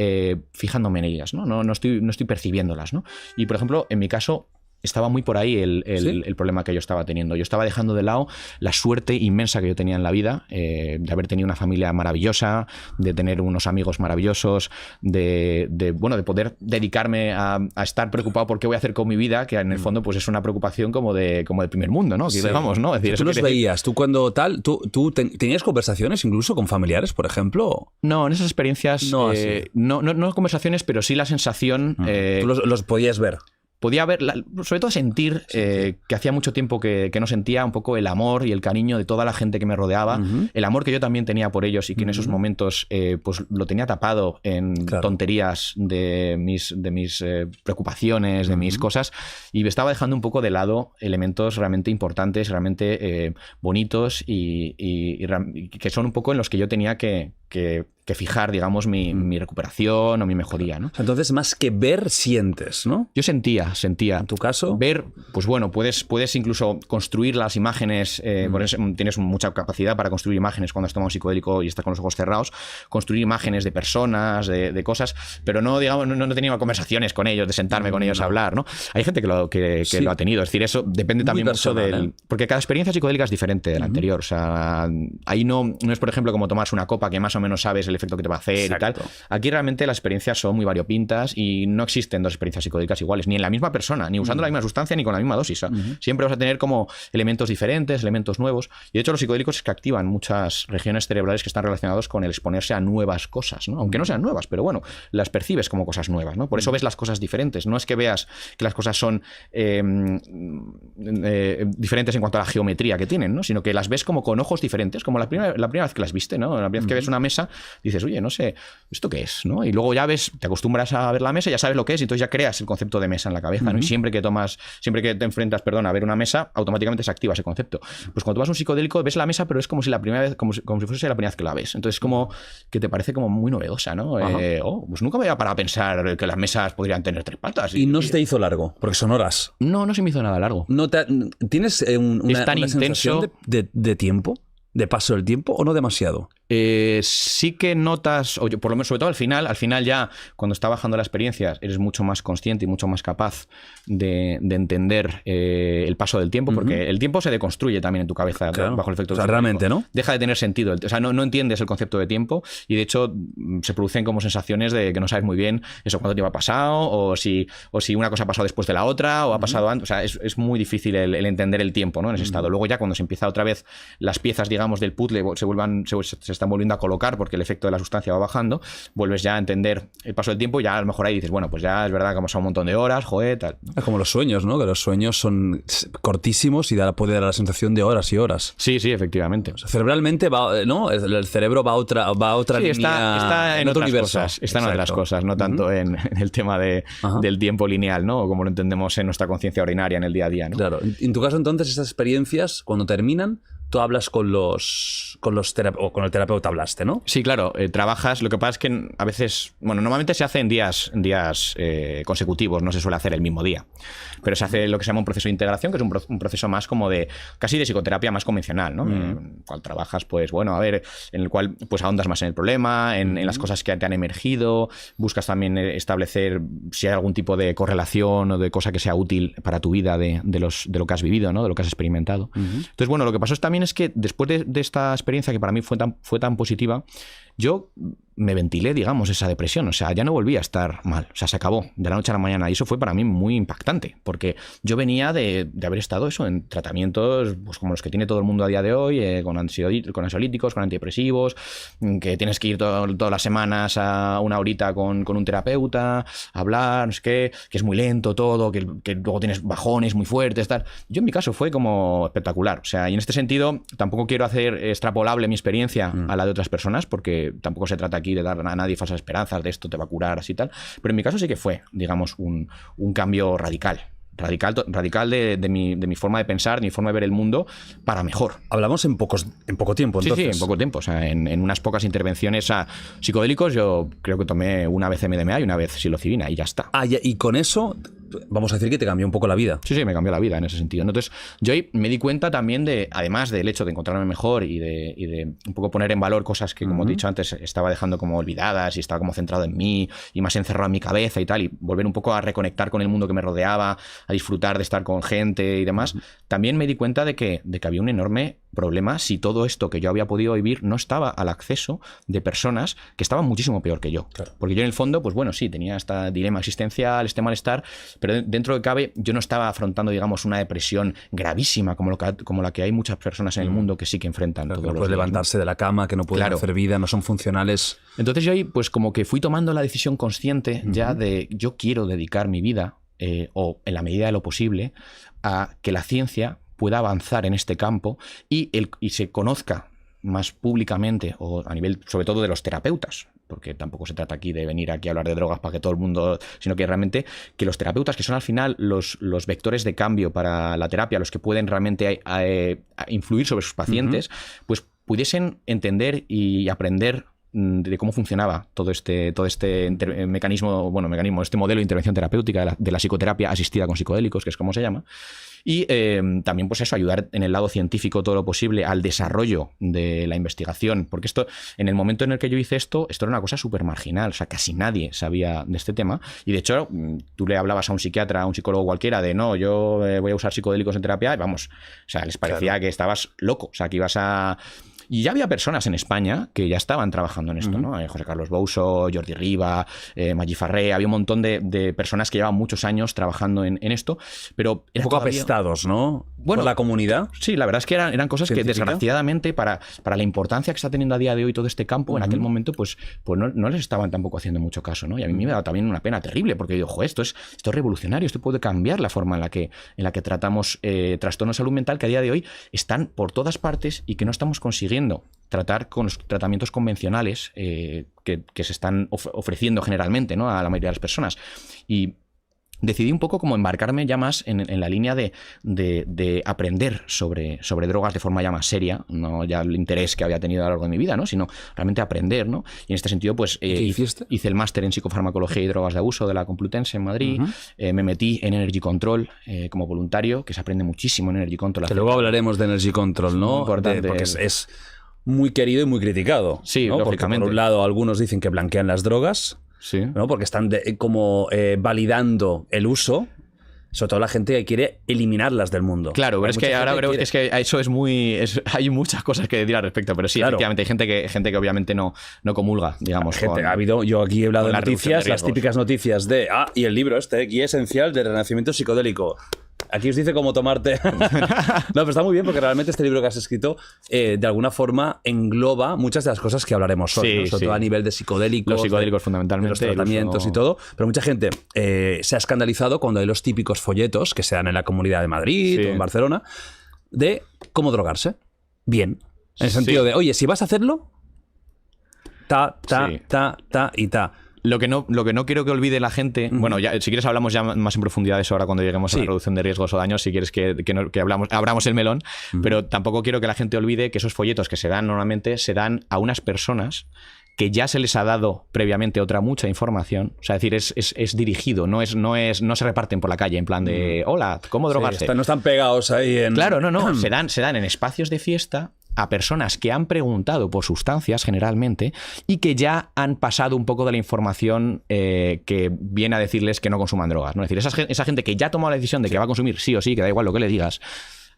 fijándome en ellas, ¿no? No estoy percibiéndolas, ¿no? Y, por ejemplo, en mi caso, estaba muy por ahí el problema que yo estaba teniendo. Yo estaba dejando de lado la suerte inmensa que yo tenía en la vida, de haber tenido una familia maravillosa, de tener unos amigos maravillosos, de poder dedicarme a estar preocupado por qué voy a hacer con mi vida, que en el fondo pues es una preocupación como de primer mundo, ¿no? Sí. Digamos, ¿no? Es decir, ¿Tú los veías? ¿Tú cuando tal? ¿Tú tenías conversaciones incluso con familiares, por ejemplo? No, en esas experiencias no conversaciones, pero sí la sensación... ¿Tú los podías ver? podía ver, sobre todo sentir que hacía mucho tiempo que no sentía un poco el amor y el cariño de toda la gente que me rodeaba, el amor que yo también tenía por ellos y que en esos momentos pues lo tenía tapado en tonterías de mis preocupaciones, de mis cosas, y me estaba dejando un poco de lado elementos realmente importantes, realmente bonitos y que son un poco en los que yo tenía que fijar, digamos, mi recuperación o mi mejoría, ¿no? Entonces, más que ver, sientes, ¿no? Yo sentía. ¿En tu caso? Ver, pues bueno, puedes incluso construir las imágenes, tienes mucha capacidad para construir imágenes cuando has tomado un psicodélico y estás con los ojos cerrados, construir imágenes de personas, de cosas, pero no, digamos, no he tenido conversaciones con ellos, de sentarme con ellos a hablar, ¿no? Hay gente que lo ha tenido, es decir, eso depende también mucho del... Porque cada experiencia psicodélica es diferente de la anterior, o sea, ahí no es, por ejemplo, como tomarse una copa que más o menos sabes el efecto que te va a hacer. Exacto. Y tal. Aquí realmente las experiencias son muy variopintas y no existen dos experiencias psicodélicas iguales, ni en la misma persona, ni usando la misma sustancia, ni con la misma dosis. Siempre vas a tener como elementos diferentes, elementos nuevos. Y de hecho los psicodélicos es que activan muchas regiones cerebrales que están relacionadas con el exponerse a nuevas cosas, ¿no? Aunque no sean nuevas, pero bueno, las percibes como cosas nuevas, ¿no? Por eso ves las cosas diferentes. No es que veas que las cosas son diferentes en cuanto a la geometría que tienen, ¿no? Sino que las ves como con ojos diferentes, como la primera vez que las viste, ¿no? La primera vez que ves una mesa, dices, oye, no sé, ¿esto qué es? ¿No? Y luego ya ves, te acostumbras a ver la mesa, ya sabes lo que es, y entonces ya creas el concepto de mesa en la cabeza, ¿no? Y siempre que te enfrentas, a ver una mesa, automáticamente se activa ese concepto. Pues cuando tomas un psicodélico, ves la mesa, pero es como si la primera vez, como si fuese la primera vez que la ves. Entonces como que te parece como muy novedosa, ¿no? Pues nunca me había parado a pensar que las mesas podrían tener 3 patas. ¿Y no se te hizo largo? Porque son horas. No se me hizo nada largo. ¿Tienes una sensación de tiempo? ¿De paso del tiempo o no demasiado? Sí que notas, o por lo menos sobre todo al final ya cuando está bajando la experiencia eres mucho más consciente y mucho más capaz de entender el paso del tiempo, porque el tiempo se deconstruye también en tu cabeza, claro, bajo el efecto del realmente, ¿no? Deja de tener sentido, o sea, no entiendes el concepto de tiempo y de hecho se producen como sensaciones de que no sabes muy bien eso cuánto tiempo ha pasado o si una cosa ha pasado después de la otra o ha pasado antes, o sea, es muy difícil el entender el tiempo, ¿no? En ese estado. Luego ya cuando se empieza otra vez las piezas, digamos, del puzzle se están volviendo a colocar porque el efecto de la sustancia va bajando, vuelves ya a entender el paso del tiempo y ya a lo mejor ahí dices, bueno, pues ya es verdad que hemos pasado un montón de horas, joder, tal. Es como los sueños, ¿no? Que los sueños son cortísimos y puede dar la sensación de horas y horas. Sí, efectivamente. O sea, cerebralmente va, ¿no? El cerebro va a otra sí, línea. Está en otro universo. Está en otras cosas, no tanto en el tema del tiempo lineal, ¿no? Como lo entendemos en nuestra conciencia ordinaria en el día a día, ¿no? Claro. En tu caso, entonces, estas experiencias, cuando terminan, tú hablas con el terapeuta hablaste, ¿no? Sí, claro, trabajas. Lo que pasa es que a veces, bueno, normalmente se hace en días consecutivos, no se suele hacer el mismo día. Pero se hace lo que se llama un proceso de integración, que es un proceso más como casi de psicoterapia más convencional, ¿no? En el cual trabajas, pues bueno, a ver, en el cual pues ahondas más en el problema, en las cosas que te han emergido, buscas también establecer si hay algún tipo de correlación o de cosa que sea útil para tu vida de lo que has vivido, ¿no? De lo que has experimentado. Entonces, bueno, lo que pasó también es que después de esta experiencia que para mí fue tan positiva, yo me ventilé, digamos, esa depresión. O sea, ya no volví a estar mal. O sea, se acabó de la noche a la mañana. Y eso fue para mí muy impactante, porque yo venía de haber estado eso en tratamientos pues, como los que tiene todo el mundo a día de hoy, con ansiolíticos, con antidepresivos, que tienes que ir todas las semanas a una horita con un terapeuta, a hablar, no sé qué, que es muy lento todo, que luego tienes bajones muy fuertes, tal. Yo en mi caso fue como espectacular. O sea, y en este sentido tampoco quiero hacer extrapolable mi experiencia a la de otras personas, porque tampoco se trata aquí de dar a nadie falsas esperanzas de esto te va a curar así tal, pero en mi caso sí que fue, digamos, un cambio radical de mi forma de pensar, de mi forma de ver el mundo para mejor. Hablamos en poco tiempo, entonces. Sí, en poco tiempo, o sea, en unas pocas intervenciones psicodélicos yo creo que tomé una vez MDMA y una vez psilocibina y ya está. Y con eso vamos a decir que te cambió un poco la vida. Sí, me cambió la vida en ese sentido. Entonces, yo ahí me di cuenta también además del hecho de encontrarme mejor y de un poco poner en valor cosas que, como he dicho antes, estaba dejando como olvidadas y estaba como centrado en mí y más encerrado en mi cabeza y tal, y volver un poco a reconectar con el mundo que me rodeaba, a disfrutar de estar con gente y demás. También me di cuenta de que había un enorme problema si todo esto que yo había podido vivir no estaba al acceso de personas que estaban muchísimo peor que yo. Claro. Porque yo en el fondo, pues bueno, sí, tenía este dilema existencial, este malestar, pero dentro de cabe yo no estaba afrontando, digamos, una depresión gravísima como la que hay muchas personas en el mundo que sí que enfrentan. Claro, que no pueden levantarse de la cama, que no pueden hacer vida, no son funcionales. Entonces yo ahí pues como que fui tomando la decisión consciente ya de yo quiero dedicar mi vida o en la medida de lo posible, a que la ciencia pueda avanzar en este campo y se conozca más públicamente, o a nivel sobre todo de los terapeutas, porque tampoco se trata aquí de venir aquí a hablar de drogas para que todo el mundo, sino que realmente que los terapeutas, que son al final los vectores de cambio para la terapia, los que pueden realmente influir sobre sus pacientes, pues pudiesen entender y aprender de cómo funcionaba todo este mecanismo, este modelo de intervención terapéutica de la psicoterapia asistida con psicodélicos, que es como se llama. Y también, pues eso, ayudar en el lado científico todo lo posible al desarrollo de la investigación. Porque esto, en el momento en el que yo hice esto era una cosa súper marginal. O sea, casi nadie sabía de este tema. Y de hecho, tú le hablabas a un psiquiatra, a un psicólogo cualquiera, de no, yo voy a usar psicodélicos en terapia, y vamos, o sea, les parecía que estabas loco. O sea, que ibas a... Y ya había personas en España que ya estaban trabajando en esto, ¿no? José Carlos Bouso, Jordi Riba, Magí Farré, había un montón de personas que llevaban muchos años trabajando en esto, pero... Un poco apestados, ¿no? Bueno, por la comunidad. Sí, la verdad es que eran cosas que desgraciadamente para la importancia que está teniendo a día de hoy todo este campo, en aquel momento pues no les estaban tampoco haciendo mucho caso, ¿no? Y a mí me ha dado también una pena terrible, porque digo, esto es revolucionario, esto puede cambiar la forma en la que tratamos trastornos de salud mental que a día de hoy están por todas partes y que no estamos consiguiendo tratar con los tratamientos convencionales que se están ofreciendo generalmente, ¿no?, a la mayoría de las personas. Y decidí un poco como embarcarme ya más en la línea de aprender sobre drogas de forma ya más seria, no ya el interés que había tenido a lo largo de mi vida, ¿no?, sino realmente aprender, ¿no? Y en este sentido, pues hice el máster en psicofarmacología y drogas de abuso de la Complutense en Madrid, me metí en Energy Control como voluntario, que se aprende muchísimo en Energy Control. Que luego hablaremos de Energy Control, ¿no? Importante. Porque es muy querido y muy criticado. Sí, ¿no? lógicamente. Porque por un lado algunos dicen que blanquean las drogas, sí, ¿no? Porque están validando el uso, sobre todo la gente que quiere eliminarlas del mundo. Claro, pero es que ahora creo que eso es muy... hay muchas cosas que decir al respecto, pero sí, claro, efectivamente hay gente que obviamente no comulga, digamos. Yo aquí he hablado de noticias, las típicas noticias de y el libro guía esencial de renacimiento psicodélico. Aquí os dice cómo tomarte... No, pero está muy bien porque realmente este libro que has escrito de alguna forma engloba muchas de las cosas que hablaremos hoy, ¿no? Sobre todo a nivel de psicodélicos. Los psicodélicos fundamentalmente. Los tratamientos y todo. Pero mucha gente se ha escandalizado cuando hay los típicos folletos que se dan en la Comunidad de Madrid o en Barcelona de cómo drogarse. Bien. En el sentido de, oye, si vas a hacerlo, ta y ta. Lo que no quiero que olvide la gente, bueno, ya, si quieres hablamos ya más en profundidad de eso ahora cuando lleguemos a la reducción de riesgos o daños, si quieres que abramos el melón, pero tampoco quiero que la gente olvide que esos folletos que se dan normalmente se dan a unas personas que ya se les ha dado previamente mucha información, o sea, es decir, es dirigido, no se reparten por la calle en plan de, hola, ¿cómo drogarse? No están pegados ahí en... Claro, no, se dan en espacios de fiesta a personas que han preguntado por sustancias generalmente y que ya han pasado un poco de la información que viene a decirles que no consuman drogas, ¿no? Es decir, esa gente que ya ha tomado la decisión de que va a consumir sí o sí, que da igual lo que le digas,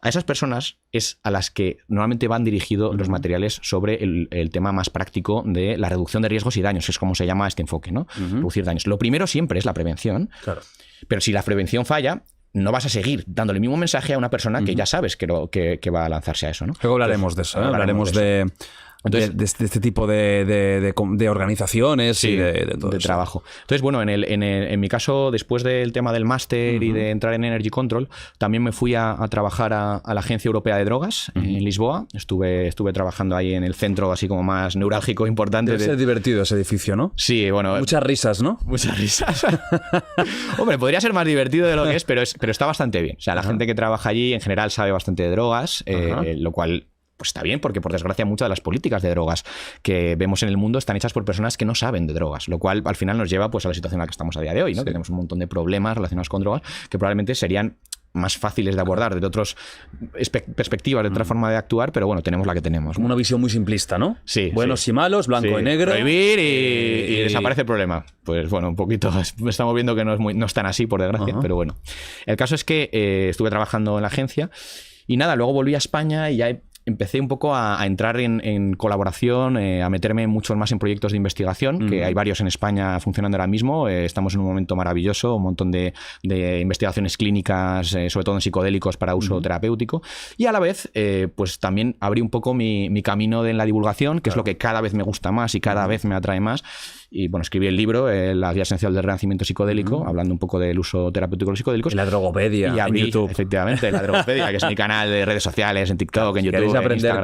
a esas personas es a las que normalmente van dirigidos los materiales sobre el tema más práctico de la reducción de riesgos y daños, que es como se llama este enfoque, ¿no? Reducir daños. Lo primero siempre es la prevención, claro, pero si la prevención falla, no vas a seguir dándole el mismo mensaje a una persona que ya sabes que va a lanzarse a eso, ¿no? Luego hablaremos de eso, ¿eh? Hablaremos de este tipo de organizaciones y de todo eso. Trabajo. Entonces, bueno, en mi caso, después del tema del máster y de entrar en Energy Control, también me fui a trabajar a la Agencia Europea de Drogas en Lisboa. Estuve trabajando ahí en el centro así como más neurálgico, importante. Debe ser divertido ese edificio, ¿no? Sí, bueno. Muchas risas, ¿no? Muchas risas. Hombre, podría ser más divertido de lo que es, pero está bastante bien. O sea, la gente que trabaja allí en general sabe bastante de drogas, lo cual... pues está bien, porque por desgracia muchas de las políticas de drogas que vemos en el mundo están hechas por personas que no saben de drogas, lo cual al final nos lleva pues a la situación en la que estamos a día de hoy, ¿no? Que tenemos un montón de problemas relacionados con drogas que probablemente serían más fáciles de abordar desde otras perspectivas, de otra forma de actuar, pero bueno, tenemos la que tenemos, ¿no? Una visión muy simplista, ¿no? Sí. Buenos y malos, blanco y negro. Prohibir y desaparece el problema. Pues bueno, un poquito estamos viendo que no es tan así, por desgracia, pero bueno. El caso es que estuve trabajando en la agencia y nada, luego volví a España y ya empecé un poco a entrar en colaboración, a meterme mucho más en proyectos de investigación, que hay varios en España funcionando ahora mismo. Estamos en un momento maravilloso, un montón de investigaciones clínicas, sobre todo en psicodélicos para uso terapéutico. Y a la vez, pues también abrí un poco mi camino en la divulgación, que es lo que cada vez me gusta más y cada vez me atrae más. Y bueno, escribí el libro, La guía esencial del renacimiento psicodélico, hablando un poco del uso terapéutico de los psicodélicos. La drogopedia y abrí, en YouTube. Efectivamente, la drogopedia, que es mi canal de redes sociales, en TikTok, en YouTube. ¿Queréis aprender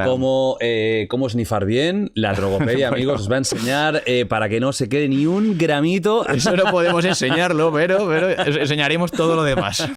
en cómo snifar bien? La drogopedia, amigos, os va a enseñar para que no se quede ni un gramito. Eso no podemos enseñarlo, pero enseñaremos todo lo demás.